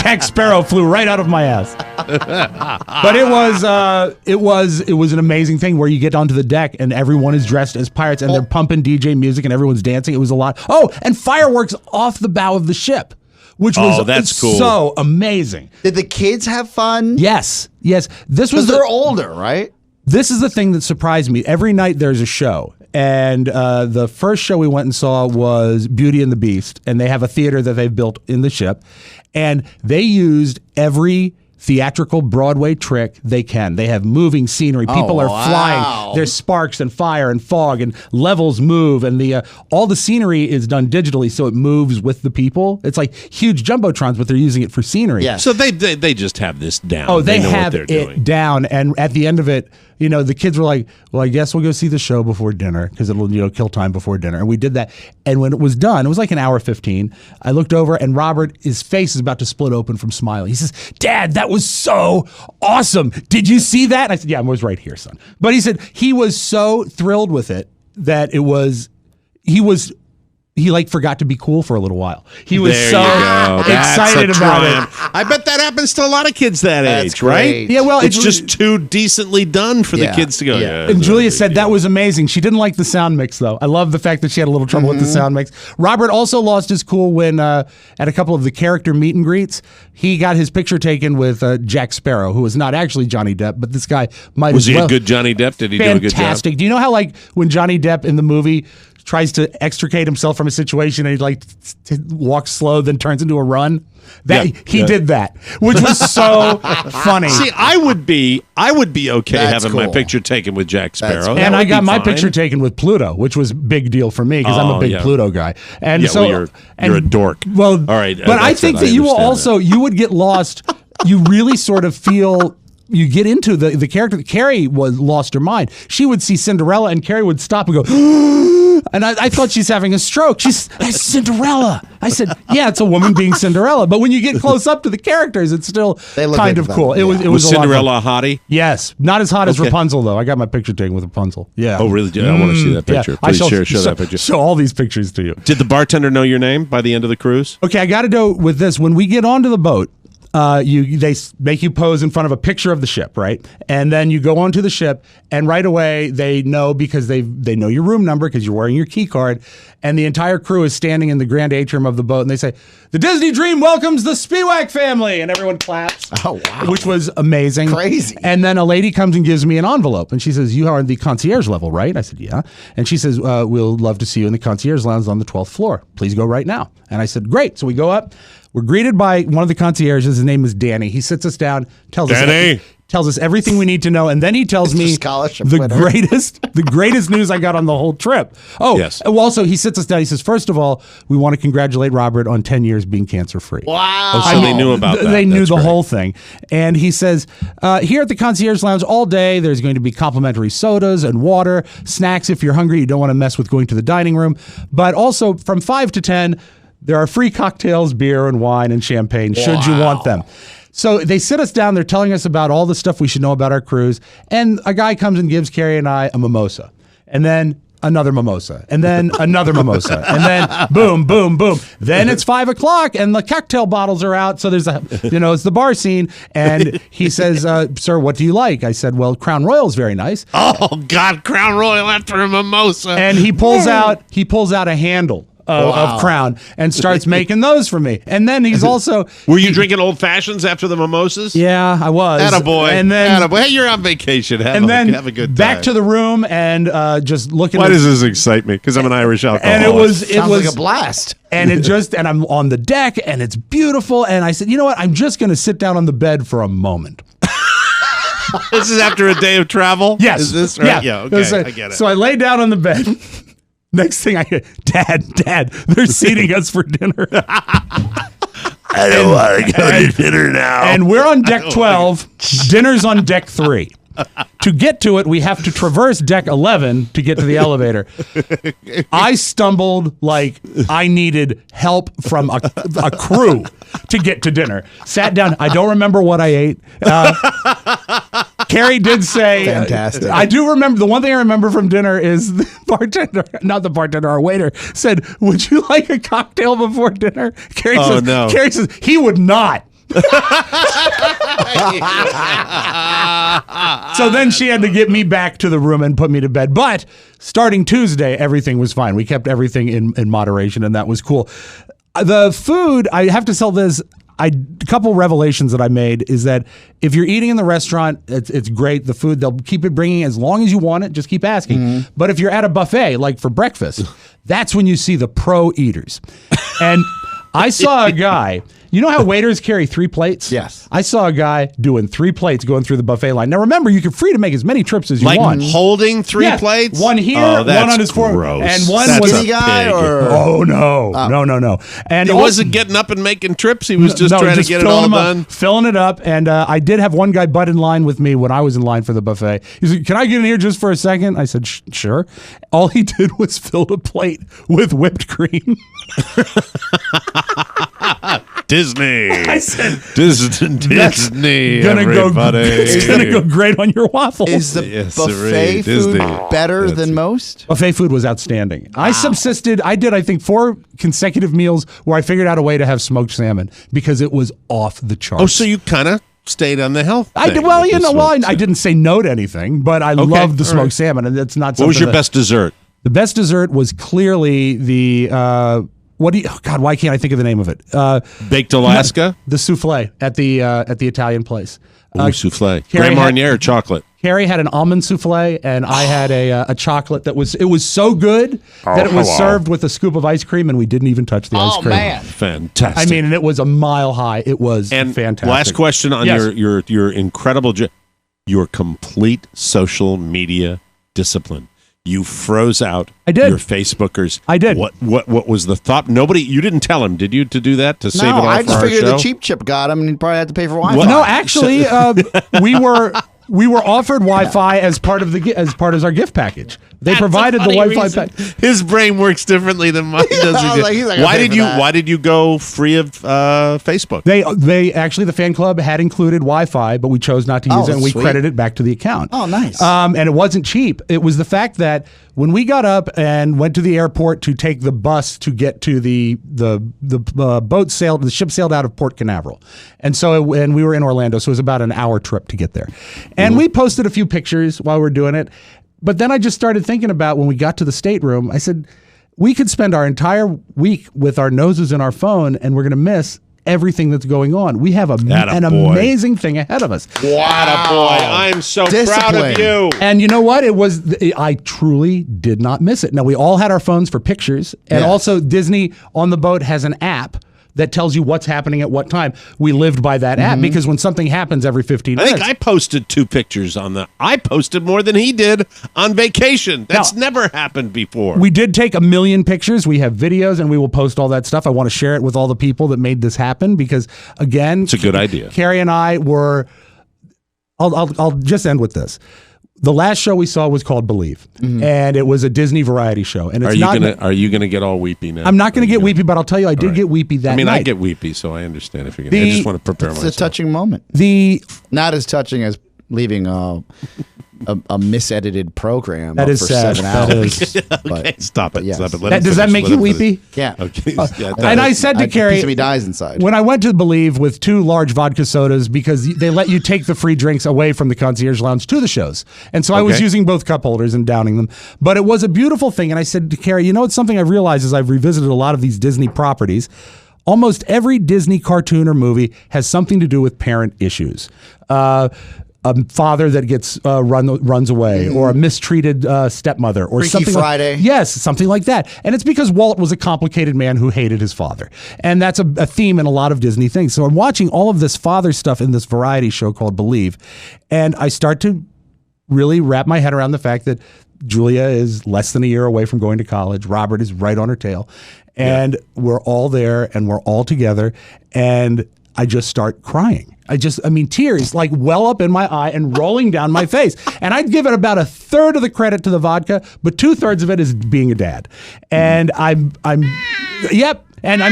Jack Sparrow flew right out of my ass. But it was an amazing thing where you get onto the deck and everyone is dressed as pirates and they're pumping DJ music and everyone's dancing. It was a lot. Oh, and fireworks off the bow of the ship, which was that's cool. So amazing. Did the kids have fun? Yes. This was they're older, right? This is the thing that surprised me. Every night there's a show. And the first show we went and saw was Beauty and the Beast. And they have a theater that they've built in the ship. And they used every theatrical Broadway trick they can. They have moving scenery. People are flying. There's sparks and fire and fog and levels move. And all the scenery is done digitally, so it moves with the people. It's like huge jumbotrons, but they're using it for scenery. Yeah. So they just have this down. Oh, they know have what they're doing. Down. And at the end of it, the kids were like, well, I guess we'll go see the show before dinner because it'll kill time before dinner. And we did that. And when it was done, it was like an hour 15. I looked over and Robert, his face is about to split open from smiling. He says, Dad, that was so awesome. Did you see that? And I said, yeah, I was right here, son. But he said he was so thrilled with it that he like forgot to be cool for a little while. He was excited about it. I bet that happens to a lot of kids that age, right? Yeah, well, it's just too decently done for the kids to go. Yeah. And Julia said that was amazing. She didn't like the sound mix, though. I love the fact that she had a little trouble with the sound mix. Robert also lost his cool when at a couple of the character meet and greets, he got his picture taken with Jack Sparrow, who was not actually Johnny Depp, but this guy might was he a good Johnny Depp? Did he do a good job? Fantastic. Do you know how like when Johnny Depp in the movie tries to extricate himself from a situation and he like walks slow, then turns into a run? He did that, which was so funny. See, I would be okay having my picture taken with Jack Sparrow. And I got my picture taken with Pluto, which was a big deal for me because I'm a big Pluto guy. And you're a dork. Well, all right, but I think that you will also you would get lost. You really sort of feel. You get into the character. Carrie lost her mind. She would see Cinderella, and Carrie would stop and go, and I thought she's having a stroke. That's Cinderella. I said, yeah, it's a woman being Cinderella. But when you get close up to the characters, it's still kind of cool. It was Cinderella a hottie? Yes. Not as hot as Rapunzel, though. I got my picture taken with Rapunzel. Yeah. Oh, really? I want to see that picture. Please show that picture. Show all these pictures to you. Did the bartender know your name by the end of the cruise? Okay, I got to go with this. When we get onto the boat, they make you pose in front of a picture of the ship, right? And then you go onto the ship, and right away they know because they know your room number because you're wearing your key card, and the entire crew is standing in the grand atrium of the boat, and they say, "The Disney Dream welcomes the Spiewak family," and everyone claps. Oh wow! Which was amazing, crazy. And then a lady comes and gives me an envelope, and she says, "You are the concierge level, right?" I said, "Yeah," and she says, "We'll love to see you in the concierge lounge on the 12th floor. Please go right now." And I said, "Great." So we go up. We're greeted by one of the concierges. His name is Danny. He sits us down, tells us everything we need to know, and then he tells me the greatest news I got on the whole trip. Oh, yes. Well, also he sits us down. He says, first of all, we want to congratulate Robert on 10 years being cancer-free. Wow. Oh, so they knew about that. They knew the whole thing. And he says, here at the Concierge Lounge all day, there's going to be complimentary sodas and water, snacks if you're hungry. You don't want to mess with going to the dining room. But also from 5 to 10, there are free cocktails, beer, and wine, and champagne, should you want them. So they sit us down. They're telling us about all the stuff we should know about our cruise. And a guy comes and gives Carrie and I a mimosa. And then another mimosa. And then another mimosa. And then boom, boom, boom. Then it's 5 o'clock and the cocktail bottles are out. So there's it's the bar scene. And he says, sir, what do you like? I said, well, Crown Royal is very nice. Oh, God, Crown Royal after a mimosa. And he pulls out a handle of Crown and starts making those for me. And then he's also... Were you drinking old fashions after the mimosas? Yeah, I was. Attaboy. And then... Hey, you're on vacation. Have a good time. Back to the room and just looking Why does this excite me? Because I'm an Irish alcoholic. And it was like a blast. And and I'm on the deck and it's beautiful. And I said, you know what? I'm just going to sit down on the bed for a moment. This is after a day of travel? Yes. Is this right? Yeah, okay. I get it. So I lay down on the bed. Next thing I hear, Dad, they're seating us for dinner. I don't want to go to dinner now. And we're on deck 12. Dinner's on deck 3. To get to it, we have to traverse deck 11 to get to the elevator. I stumbled like I needed help from a crew to get to dinner. Sat down. I don't remember what I ate. Carrie did say, fantastic. I do remember, the one thing I remember from dinner is the bartender, not the bartender, our waiter, said, would you like a cocktail before dinner? Carrie says, he would not. So then she had to get me back to the room and put me to bed. But starting Tuesday, everything was fine. We kept everything in moderation, and that was cool. The food, I have to tell this, a couple revelations that I made is that if you're eating in the restaurant, it's great. The food, they'll keep it bringing as long as you want it. Just keep asking. Mm-hmm. But if you're at a buffet, like for breakfast, that's when you see the pro eaters. And I saw a guy... You know how waiters carry 3 plates? Yes. I saw a guy doing 3 plates going through the buffet line. Now remember, you're free to make as many trips as you want. Like holding 3 plates? One here, one on his fork, and one was skinny guy. Oh no, no. And he wasn't getting up and making trips. He was just trying to get it all done, filling it up. And I did have one guy butt in line with me when I was in line for the buffet. He said, "Can I get in here just for a second?" I said, "Sure." All he did was fill a plate with whipped cream. Disney. I said, Disney. It's gonna go great on your waffles. Is the buffet food better than most? Buffet food was outstanding. Wow. I subsisted. I did, I think, 4 consecutive meals where I figured out a way to have smoked salmon because it was off the charts. Oh, so you kind of stayed on the health thing. I did. Well, I didn't say no to anything, but I loved the smoked salmon, and that's not. What was your best dessert? The best dessert was clearly the. God, why can't I think of the name of it? Baked Alaska? The souffle at the Italian place. Souffle. Grand Marnier chocolate. Carrie had an almond souffle, and I had a chocolate that was so good that it was served with a scoop of ice cream, and we didn't even touch the ice cream. Oh, man. Fantastic. I mean, and it was a mile high. It was fantastic. Last question on your incredible, your complete social media discipline. You froze out your Facebookers. I did. What was the thought? You didn't tell him, did you, to do that, to save it all for our show? No, I just figured the cheap chip got him and he'd probably have to pay for Wi-Fi. Well, no, actually, we were offered Wi-Fi as part of our gift package. They provided the Wi-Fi package. His brain works differently than mine does. Why did you go free of Facebook? They actually, the fan club had included Wi-Fi, but we chose not to use it, and we credited it back to the account. Oh, nice. And it wasn't cheap. It was the fact that when we got up and went to the airport to take the bus to get to the ship sailed out of Port Canaveral, and we were in Orlando, so it was about an hour trip to get there. And we posted a few pictures while we were doing it. But then I just started thinking about when we got to the stateroom, I said, we could spend our entire week with our noses in our phone and we're going to miss everything that's going on. We have an amazing thing ahead of us. Wow. Boy, I'm so proud of you. And you know what? I truly did not miss it. Now, we all had our phones for pictures, and also Disney on the boat has an app that tells you what's happening at what time. We lived by that app because when something happens every 15 minutes. I think I posted 2 pictures I posted more than he did on vacation. That's never happened before. We did take 1 million pictures. We have videos, and we will post all that stuff. I want to share it with all the people that made this happen because, again, it's a good idea. Carrie and I were. I'll just end with this. The last show we saw was called Believe, and it was a Disney variety show. And it's are you gonna get all weepy now? I'm not going to get weepy, but I'll tell you, I did get weepy that night. I get weepy, so I understand if you're going to. I just want to prepare myself. It's a touching moment. Not as touching as leaving a misedited program that is for sad. 7 hours. Okay, stop it. Yes. Stop it. Does that make you weepy? Yeah. Okay. And I said to Carrie, a piece of me dies inside. When I went to Believe with 2 large vodka sodas, because they let you take the free drinks away from the concierge lounge to the shows. And so I was using both cup holders and downing them. But it was a beautiful thing. And I said to Carrie, it's something I've realized as I've revisited a lot of these Disney properties. Almost every Disney cartoon or movie has something to do with parent issues. A father that gets runs away, or a mistreated stepmother, or Freaky something. Friday. Yes, something like that. And it's because Walt was a complicated man who hated his father, and that's a theme in a lot of Disney things. So I'm watching all of this father stuff in this variety show called Believe, and I start to really wrap my head around the fact that Julia is less than a year away from going to college. Robert is right on her tail, and we're all there, and we're all together, and I just start crying. Tears like well up in my eye and rolling down my face. And I'd give it about a third of the credit to the vodka, but 2/3 of it is being a dad. And yep. And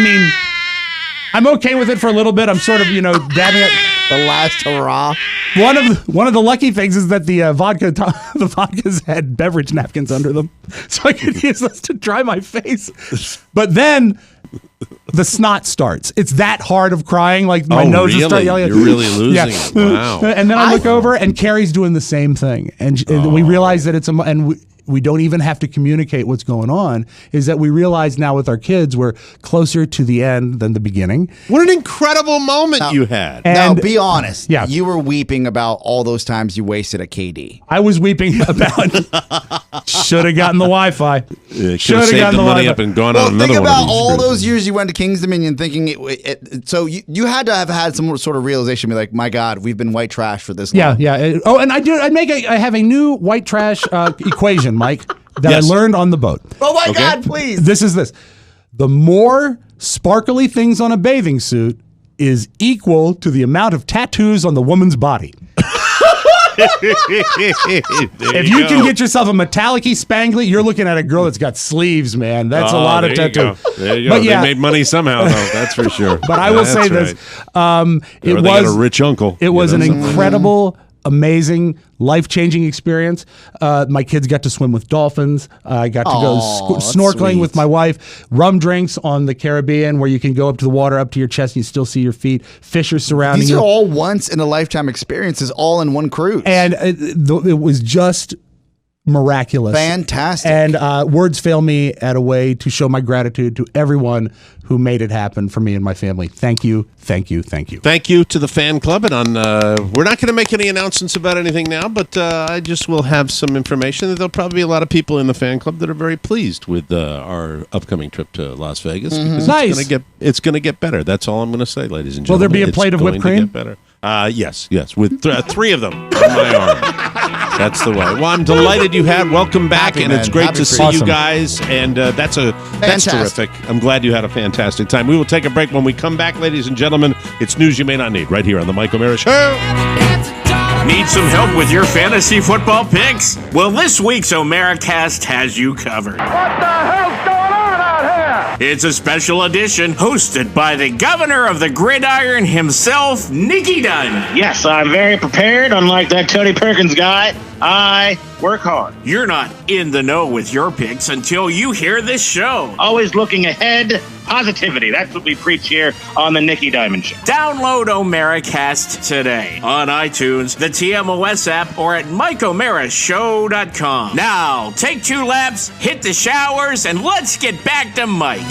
I'm okay with it for a little bit. I'm sort of, dabbing it. The last hurrah. One of the lucky things is that the vodkas had beverage napkins under them, so I could use those to dry my face. But then the snot starts. It's that hard of crying. Like my nose is starting yelling. You're really losing it. Wow. And then I look over, and Carrie's doing the same thing, and we realize that it's we don't even have to communicate what's going on, is that we realize now with our kids, we're closer to the end than the beginning. What an incredible moment you had. Now, be honest. Yeah. You were weeping about all those times you wasted at KD. I was weeping about should have gotten the Wi-Fi. Should have saved the money up and gone on another one. Think about all those years you went to King's Dominion thinking so you had to have had some sort of realization, be like, my God, we've been white trash for this long. Yeah. And I have a new white trash equation, Mike, that I learned on the boat. Oh my God, please. This is this. The more sparkly things on a bathing suit is equal to the amount of tattoos on the woman's body. If you can get yourself a metallic-y spangly, you're looking at a girl that's got sleeves, man. That's a lot of tattoo. There you go. But they made money somehow, though. That's for sure. But I will say this. It was got a rich uncle. It was an incredible, amazing, life-changing experience. My kids got to swim with dolphins. I got to go snorkeling with my wife. Rum drinks on the Caribbean, where you can go up to the water, up to your chest, and you still see your feet. Fish are surrounding you. These are all once-in-a-lifetime experiences, all in one cruise. And it was just miraculous. Fantastic. And words fail me at a way to show my gratitude to everyone who made it happen for me and my family. Thank you, thank you, thank you. Thank you to the fan club. And we're not going to make any announcements about anything now, but I just will have some information that there'll probably be a lot of people in the fan club that are very pleased with our upcoming trip to Las Vegas. Because it's going to get better. That's all I'm going to say, ladies and gentlemen. Will there be a plate of whipped cream? Get better. Yes, with 3 of them on my arm. That's the way. Well, I'm delighted you had. Welcome back, and it's great to see you guys. And that's terrific. I'm glad you had a fantastic time. We will take a break. When we come back, ladies and gentlemen, it's news you may not need right here on the Mike O'Meara Show. Need some help with your fantasy football picks? Well, this week's O'Meracast has you covered. What the hell's going on out here? It's a special edition hosted by the governor of the gridiron himself, Nicky Dunn. Yes, I'm very prepared. Unlike that Tony Perkins guy, I work hard. You're not in the know with your picks until you hear this show. Always looking ahead. Positivity. That's what we preach here on the Nicky Diamond Show. Download O'Meracast today on iTunes, the TMOS app, or at MikeO'MearaShow.com. Now, take 2 laps, hit the showers, and let's get back to Mike.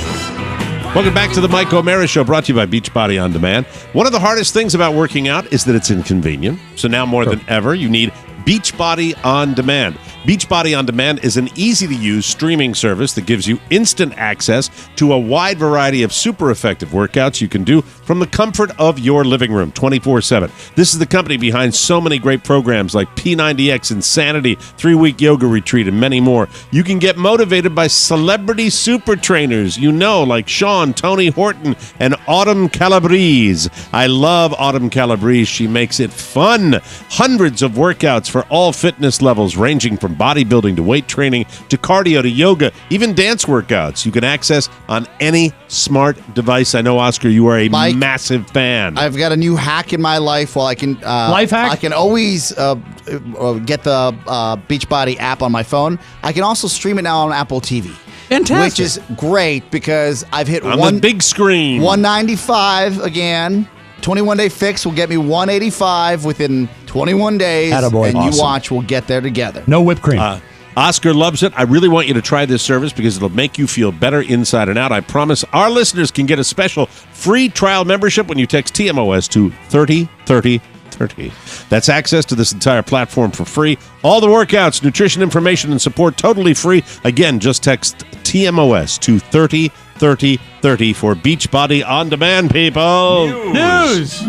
Welcome back to the Mike O'Meara Show, brought to you by Beachbody On Demand. One of the hardest things about working out is that it's inconvenient. So now more than ever, you need Beachbody On Demand. Beachbody On Demand is an easy-to-use streaming service that gives you instant access to a wide variety of super effective workouts you can do from the comfort of your living room 24/7. This is the company behind so many great programs like P90X, Insanity, 3-Week Yoga Retreat, and many more. You can get motivated by celebrity super trainers like Sean, Tony Horton, and Autumn Calabrese. I love Autumn Calabrese. She makes it fun. Hundreds of workouts for all fitness levels, ranging from bodybuilding to weight training to cardio to yoga, even dance workouts you can access on any smart device. I know, Oscar, you are a massive fan. I've got a new hack in my life. Well, I can life hack. I can always get the Beachbody app on my phone. I can also stream it now on Apple TV. Fantastic. Which is great because I've hit on the big screen 195 again. 21-day fix will get me 185 within 21 days. Attaboy. And Awesome. You watch, we'll get there together. No whipped cream. Oscar loves it. I really want you to try this service because it'll make you feel better inside and out. I promise our listeners can get a special free trial membership when you text TMOS to 303030. That's access to this entire platform for free. All the workouts, nutrition information, and support totally free. Again, just text TMOS to 303030 for Beachbody On Demand, people. News.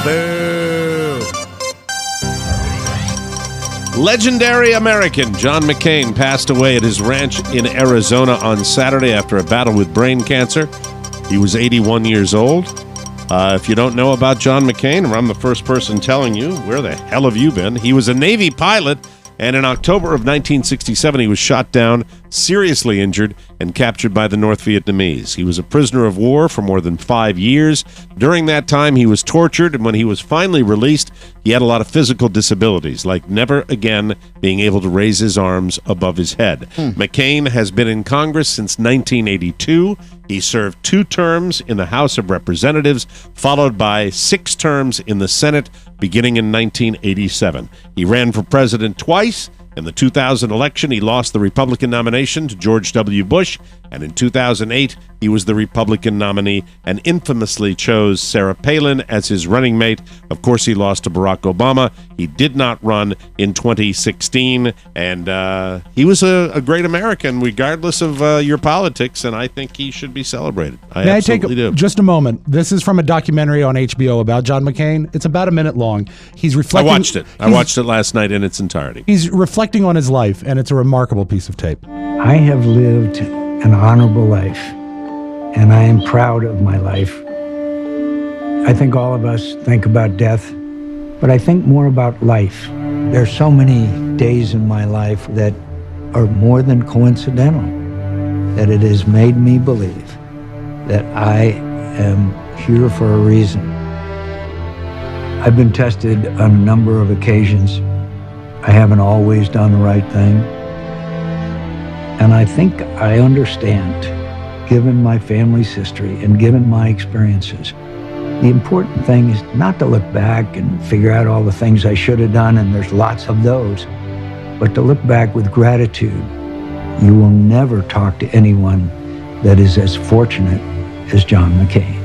Boo. Legendary American John McCain passed away at his ranch in Arizona on Saturday after a battle with brain cancer. He was 81 years old. If you don't know about John McCain, or I'm the first person telling you, where the hell have you been? He was a Navy pilot, and in October of 1967, he was shot down, seriously injured, and captured by the North Vietnamese. He was a prisoner of war for more than 5 years. During that time, he was tortured, and when he was finally released, he had a lot of physical disabilities, like never again being able to raise his arms above his head. McCain has been in Congress since 1982. He served 2 terms in the House of Representatives, followed by 6 terms in the Senate, beginning in 1987. He ran for president twice. In the 2000 election, he lost the Republican nomination to George W. Bush, and in 2008, he was the Republican nominee and infamously chose Sarah Palin as his running mate. Of course, he lost to Barack Obama. He did not run in 2016, and he was a great American, regardless of your politics, and I think he should be celebrated. May I take just a moment? This is from a documentary on HBO about John McCain. It's about a minute long. He's reflecting. I watched it last night in its entirety. He's reflecting on his life, and it's a remarkable piece of tape. I have lived an honorable life, and I am proud of my life. I think all of us think about death, but I think more about life. There's so many days in my life that are more than coincidental, that it has made me believe that I am here for a reason. I've been tested on a number of occasions. I haven't always done the right thing. And I think I understand, given my family's history and given my experiences, the important thing is not to look back and figure out all the things I should have done, and there's lots of those, but to look back with gratitude. You will never talk to anyone that is as fortunate as John McCain.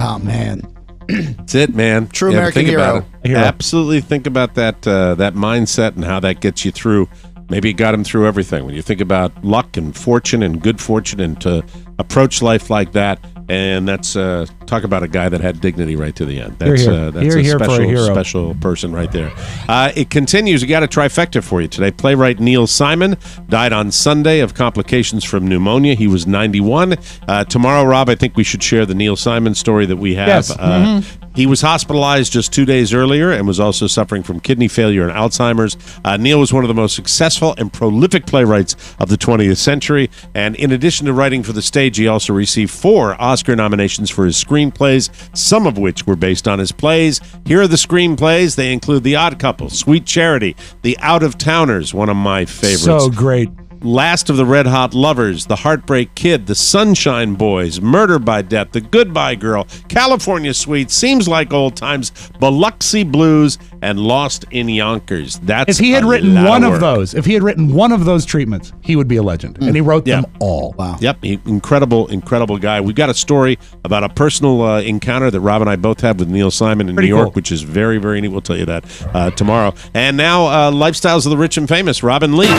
Oh, man. That's it, man. True American hero. Absolutely think about that mindset and how that gets you through. Maybe it got him through everything. When you think about luck and fortune and good fortune and to approach life like that, and that's talk about a guy that had dignity right to the end. That's a special person right there. It continues. We got a trifecta for you today. Playwright Neil Simon died on Sunday of complications from pneumonia. He was 91. Tomorrow, Rob, I think we should share the Neil Simon story that we have. Yes. He was hospitalized just 2 days earlier and was also suffering from kidney failure and Alzheimer's. Neil was one of the most successful and prolific playwrights of the 20th century. And in addition to writing for the stage, he also received 4 Oscar nominations for his screenplays, some of which were based on his plays. Here are the screenplays. They include The Odd Couple, Sweet Charity, The Out-of-Towners, one of my favorites. So great. Last of the Red Hot Lovers, The Heartbreak Kid, The Sunshine Boys, Murder by Death, The Goodbye Girl, California Suite, Seems Like Old Times, Biloxi Blues, and Lost in Yonkers. That's if he had written one of those treatments, he would be a legend. And he wrote them all. Wow. Yep, incredible guy. We've got a story about a personal encounter that Rob and I both had with Neil Simon in New York, which is very, very neat. We'll tell you that tomorrow. And now, Lifestyles of the Rich and Famous, Robin Leach.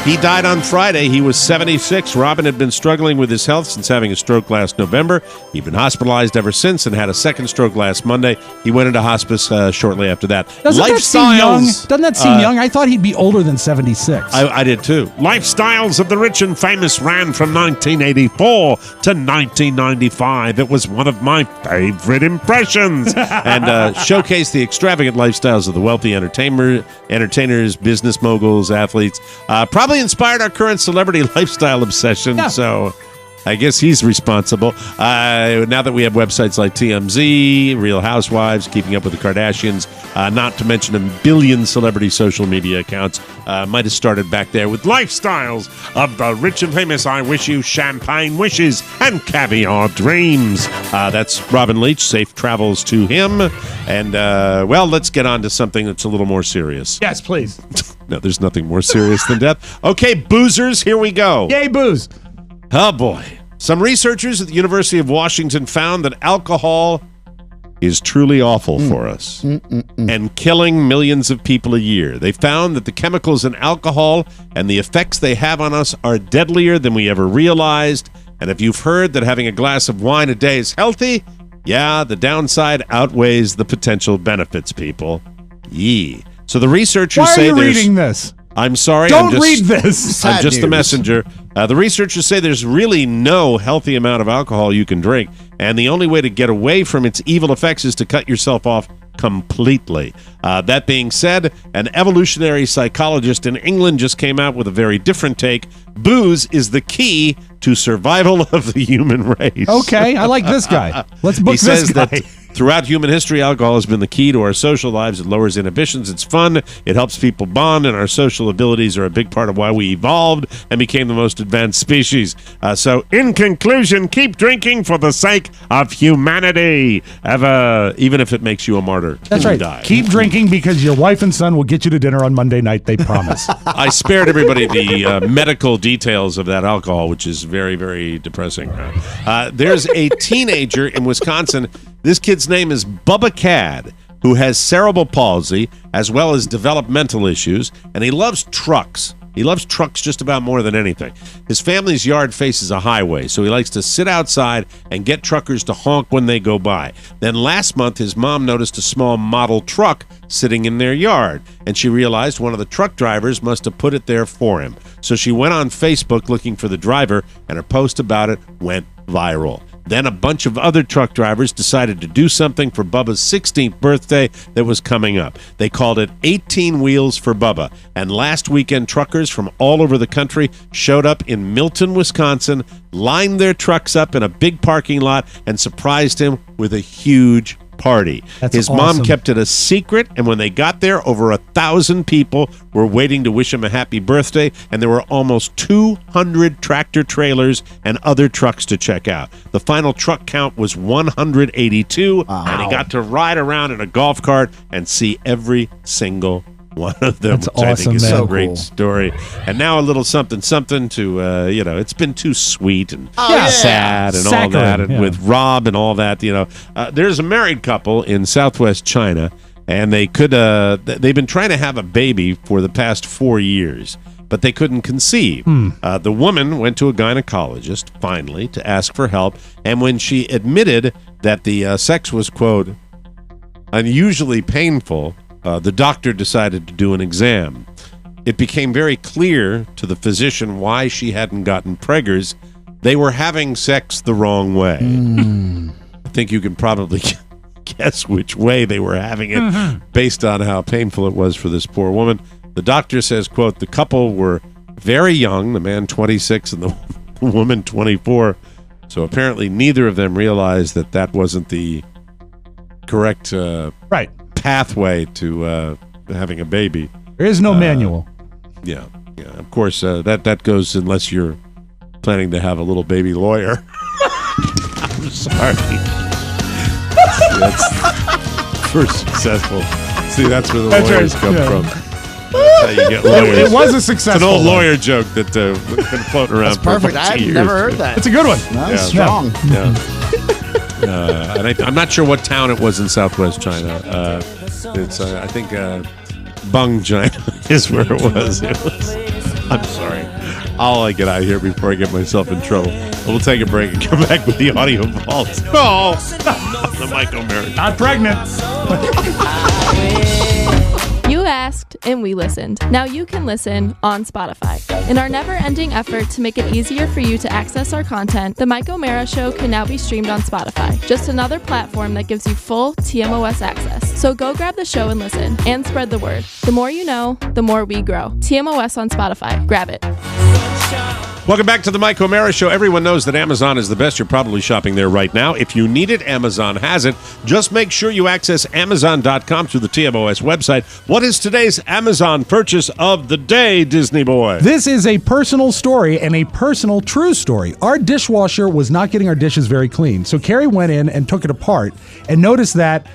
He died on Friday. He was 76. Robin had been struggling with his health since having a stroke last November. He'd been hospitalized ever since and had a second stroke last Monday. He went into hospice shortly after that. Doesn't that seem young? I thought he'd be older than 76. I did too. Lifestyles of the Rich and Famous ran from 1984 to 1995. It was one of my favorite impressions. And showcased the extravagant lifestyles of the wealthy entertainers, business moguls, athletes. Probably inspired our current celebrity lifestyle obsession, so I guess he's responsible. Now that we have websites like TMZ, Real Housewives, Keeping Up with the Kardashians, not to mention a billion celebrity social media accounts, might have started back there with Lifestyles of the Rich and Famous. I wish you champagne wishes and caviar dreams. That's Robin Leach. Safe travels to him. And, well, let's get on to something that's a little more serious. Yes, please. No, there's nothing more serious than death. Okay, boozers, here we go. Yay, booze. Oh, boy. Some researchers at the University of Washington found that alcohol is truly awful for us and killing millions of people a year. They found that the chemicals in alcohol and the effects they have on us are deadlier than we ever realized. And if you've heard that having a glass of wine a day is healthy, yeah, the downside outweighs the potential benefits, people. Yee. So the reseachers say Why are you reading this? I'm sorry. Don't read this. I'm just the messenger. The researchers say there's really no healthy amount of alcohol you can drink, and the only way to get away from its evil effects is to cut yourself off completely. That being said, an evolutionary psychologist in England just came out with a very different take. Booze is the key to survival of the human race. Okay, I like this guy. Let's book this guy. That throughout human history, alcohol has been the key to our social lives. It lowers inhibitions. It's fun. It helps people bond, and our social abilities are a big part of why we evolved and became the most advanced species. So, in conclusion, keep drinking for the sake of humanity, even if it makes you a martyr. That's right. Die. Keep drinking because your wife and son will get you to dinner on Monday night, they promise. I spared everybody the medical details of that alcohol, which is very, very depressing. There's a teenager in Wisconsin. This kid's name is Bubba Cad, who has cerebral palsy as well as developmental issues, and he loves trucks. He loves trucks just about more than anything. His family's yard faces a highway, so he likes to sit outside and get truckers to honk when they go by. Then last month, his mom noticed a small model truck sitting in their yard, and she realized one of the truck drivers must have put it there for him. So she went on Facebook looking for the driver, and her post about it went viral. Then a bunch of other truck drivers decided to do something for Bubba's 16th birthday that was coming up. They called it 18 Wheels for Bubba. And last weekend, truckers from all over the country showed up in Milton, Wisconsin, lined their trucks up in a big parking lot, and surprised him with a huge party. His mom kept it a secret, and when they got there, over 1,000 people were waiting to wish him a happy birthday, and there were almost 200 tractor trailers and other trucks to check out. The final truck count was 182, and he got to ride around in a golf cart and see every single one of them. That's which awesome, I think is man. a great story. And now a little something to, it's been too sweet and sad and all that, and with Robb and all that, there's a married couple in southwest China, and they've been trying to have a baby for the past 4 years, but they couldn't conceive. The woman went to a gynecologist, finally, to ask for help, and when she admitted that the sex was, quote, unusually painful, the doctor decided to do an exam. It became very clear to the physician why she hadn't gotten preggers. They were having sex the wrong way. I think you can probably guess which way they were having it based on how painful it was for this poor woman. The doctor says, quote, the couple were very young, the man 26 and the woman 24. So apparently neither of them realized that wasn't the correct pathway to having a baby. There is no manual. Yeah. Of course, that goes unless you're planning to have a little baby lawyer. I'm sorry. That's for successful. See, that's where the lawyers come from. That's how you get lawyers. It was a successful. It's an old lawyer joke that been floating around. That's perfect. For I've years. never heard that. It's a good one. That's strong. And I'm not sure what town it was in southwest China. It's I think Bung, China is where it was. I'm sorry. I'll get out of here before I get myself in trouble. We'll take a break and come back with the audio vault. Oh, the Mike O'Meara. Not pregnant. You asked, and we listened. Now you can listen on Spotify. In our never-ending effort to make it easier for you to access our content, The Mike O'Meara Show can now be streamed on Spotify, just another platform that gives you full TMOS access. So go grab the show and listen, and spread the word. The more you know, the more we grow. TMOS on Spotify. Grab it. Welcome back to the Mike O'Meara Show. Everyone knows that Amazon is the best. You're probably shopping there right now. If you need it, Amazon has it. Just make sure you access Amazon.com through the TMOS website. What is today's Amazon purchase of the day, Disney Boy? This is a personal story and a personal true story. Our dishwasher was not getting our dishes very clean, so Carrie went in and took it apart and noticed that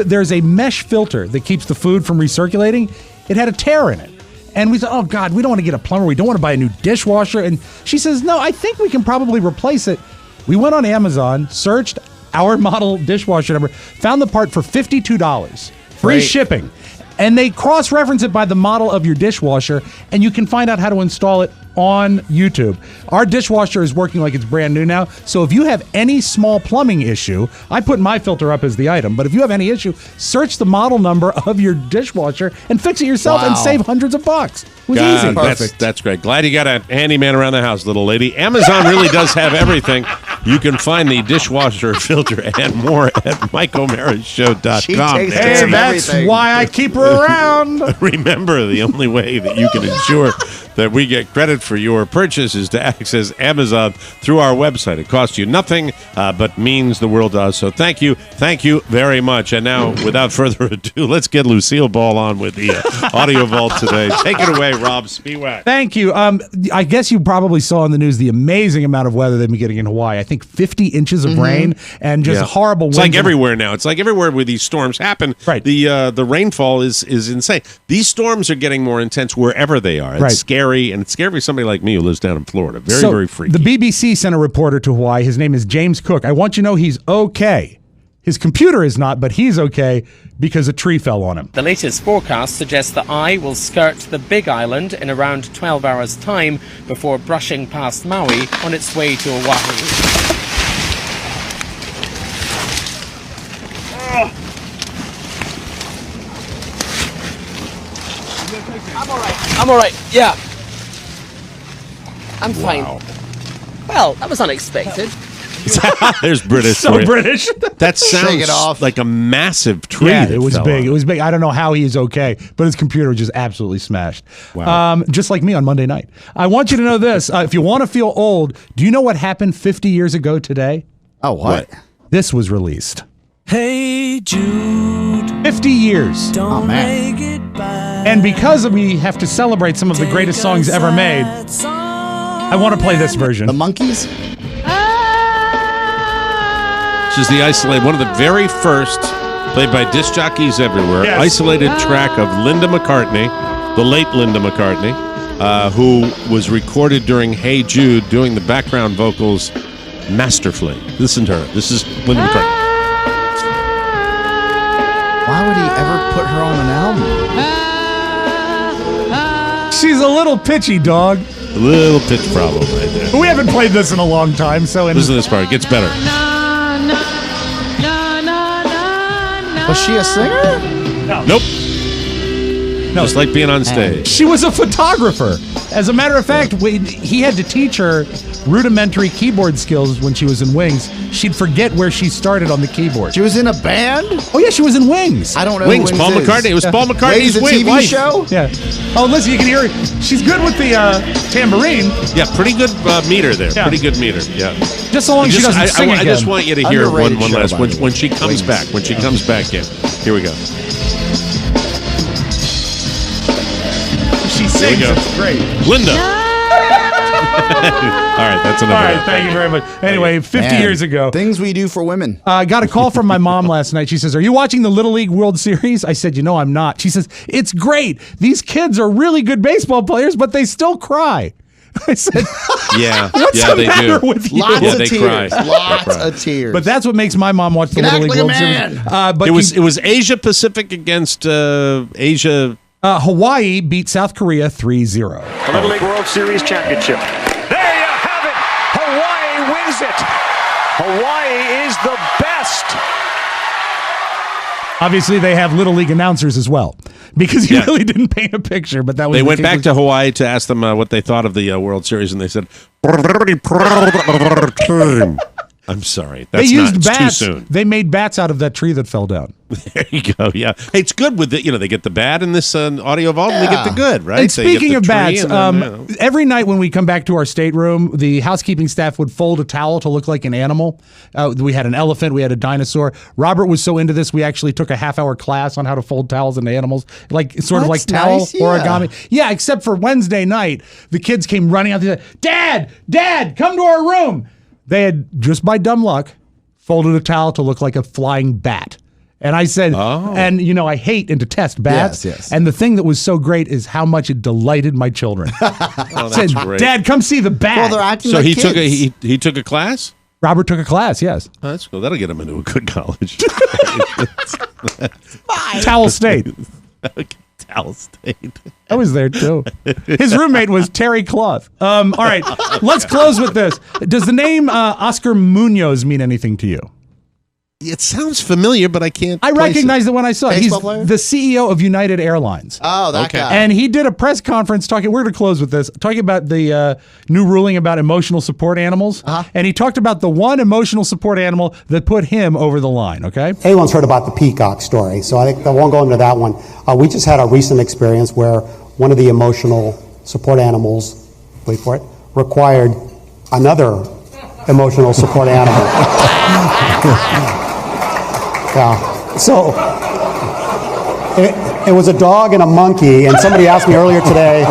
there's a mesh filter that keeps the food from recirculating. It had a tear in it. And we said, oh, God, we don't want to get a plumber. We don't want to buy a new dishwasher. And she says, no, I think we can probably replace it. We went on Amazon, searched our model dishwasher number, found the part for $52. Free shipping. And they cross-reference it by the model of your dishwasher, and you can find out how to install it on YouTube. Our dishwasher is working like it's brand new now, so if you have any small plumbing issue, I put my filter up as the item, but if you have any issue, search the model number of your dishwasher and fix it yourself and save hundreds of bucks. It was easy. That's great. Glad you got a handyman around the house, little lady. Amazon really does have everything. You can find the dishwasher filter and more at MikeO'MaraShow.com. Hey, that's why I keep her around. Remember, the only way that you can ensure that we get credit for your purchase is to access Amazon through our website. It costs you nothing, but means the world to us. So thank you very much. And now, without further ado, let's get Lucille Ball on with the Audio Vault today. Take it away, Robb Spiewak. Thank you. I guess you probably saw in the news the amazing amount of weather they've been getting in Hawaii. I think 50 inches of rain and just horrible winds. It's like everywhere now. It's like everywhere where these storms happen. Right. The rainfall is insane. These storms are getting more intense wherever they are. It's scary. And it's scary for somebody like me who lives down in Florida. Very freaky. The BBC sent a reporter to Hawaii. His name is James Cook. I want you to know he's okay. His computer is not, but he's okay because a tree fell on him. The latest forecast suggests the eye will skirt the Big Island in around 12 hours' time before brushing past Maui on its way to Oahu. I'm all right. Yeah. I'm fine. Well, that was unexpected. There's British. So British. That sounds like a massive tree. Yeah, it was big. It was big. I don't know how he's okay, but his computer was just absolutely smashed. Wow. Just like me on Monday night. I want you to know this. If you want to feel old, do you know what happened 50 years ago today? Oh, what? This was released. Hey Jude. 50 years. Don't make it and because we have to celebrate some of the greatest songs ever made, I want to play this version. The Monkees? This is the isolated, one of the very first, played by disc jockeys everywhere, isolated track of Linda McCartney, the late Linda McCartney, who was recorded during Hey Jude, doing the background vocals masterfully. Listen to her. This is Linda McCartney. Why would he ever put her on an album? She's a little pitchy, dog. A little pitch problem right there. We haven't played this in a long time, so... Listen to this part. It gets better. Was she a singer? No. Nope. No. Just like being on stage. She was a photographer. As a matter of fact, he had to teach her rudimentary keyboard skills when she was in Wings. She'd forget where she started on the keyboard. She was in a band? Oh, yeah, she was in Wings. I don't know Wings, Paul McCartney. It was Paul McCartney's Wings, a TV show? Yeah. Oh, listen, you can hear her. She's good with the tambourine. Yeah, pretty good meter there. Yeah. Pretty good meter, yeah. Just so long as she doesn't sing again. I just want you to hear one last, when she comes back. When she comes back in. Here we go. She sings. It's great. Linda. All right, that's enough. All right, thank you very much. Anyway, 50 years ago. Things we do for women. I got a call from my mom last night. She says, "Are you watching the Little League World Series?" I said, "No, I'm not." She says, "It's great. These kids are really good baseball players, but they still cry." I said, "Yeah, what's the matter with you?" Lots of they tears. cry. Lots of tears. But that's what makes my mom watch the Little League World Series. But it was Asia Pacific against Asia. Hawaii beat South Korea 3-0. The Little League World Series championship. There you have it. Hawaii wins it. Hawaii is the best. Obviously, they have Little League announcers as well, because he really didn't paint a picture. But that was they went back to Hawaii to ask them what they thought of the World Series, and they said, "I'm sorry, that's they used bats. Too soon." They made bats out of that tree that fell down. There you go. Yeah, hey, it's good with the they get the bad in this audio vault, and they get the good, right? And speaking of bats, every night when we come back to our stateroom, the housekeeping staff would fold a towel to look like an animal. We had an elephant, we had a dinosaur. Robert was so into this, we actually took a half-hour class on how to fold towels into animals, like like towel origami. Yeah, except for Wednesday night, the kids came running out. They said, "Dad, come to our room." They had, just by dumb luck, folded a towel to look like a flying bat. And I said, and I hate and detest bats. Yes. And the thing that was so great is how much it delighted my children. That's said, great. "Dad, come see the bat." Well, they're acting So like he kids. he took a class? Robert took a class, yes. Oh, that's cool. That'll get him into a good college. Towel State. Cal State. I was there too. His roommate was Terry Cloth. All right, let's close with this. Does the name Oscar Munoz mean anything to you? It sounds familiar, but I can't. I recognized it when I saw it. He's Baseball player? the CEO of United Airlines. Oh, that guy. And he did a press conference talking. We're going to close with this, talking about the new ruling about emotional support animals. And he talked about the one emotional support animal that put him over the line. Okay. Everyone's heard about the peacock story, so I think I won't go into that one. We just had a recent experience where one of the emotional support animals, wait for it, required another emotional support animal. Yeah. So it was a dog and a monkey, and somebody asked me earlier today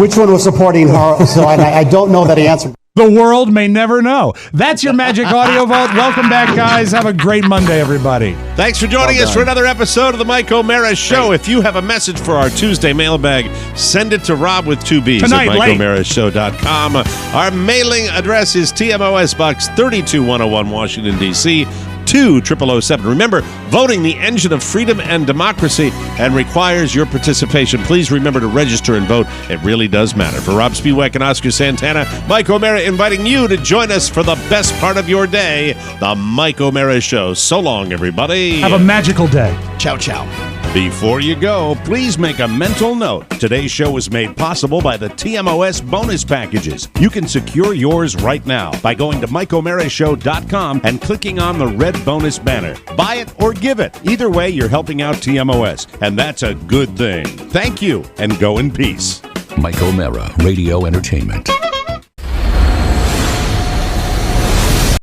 which one was supporting her, so I don't know that answer. The world may never know. That's your Magic Audio Vault. Welcome back, guys. Have a great Monday, everybody. Thanks for joining us for another episode of the Mike O'Mara Show. If you have a message for our Tuesday mailbag, send it to Rob with 2 B's Tonight, at MikeO'MaraShow.com. Our mailing address is TMOS Box 32101, Washington, D.C., 20007. Remember, voting the engine of freedom and democracy and requires your participation. Please remember to register and vote. It really does matter. For Rob Spiewak and Oscar Santana, Mike O'Mara inviting you to join us for the best part of your day, the Mike O'Mara Show. So long, everybody. Have a magical day. Ciao, ciao. Before you go, please make a mental note. Today's show was made possible by the TMOS bonus packages. You can secure yours right now by going to MikeO'MaraShow.com and clicking on the red bonus banner. Buy it or give it. Either way, you're helping out TMOS, and that's a good thing. Thank you, and go in peace. Mike O'Mara, Radio Entertainment.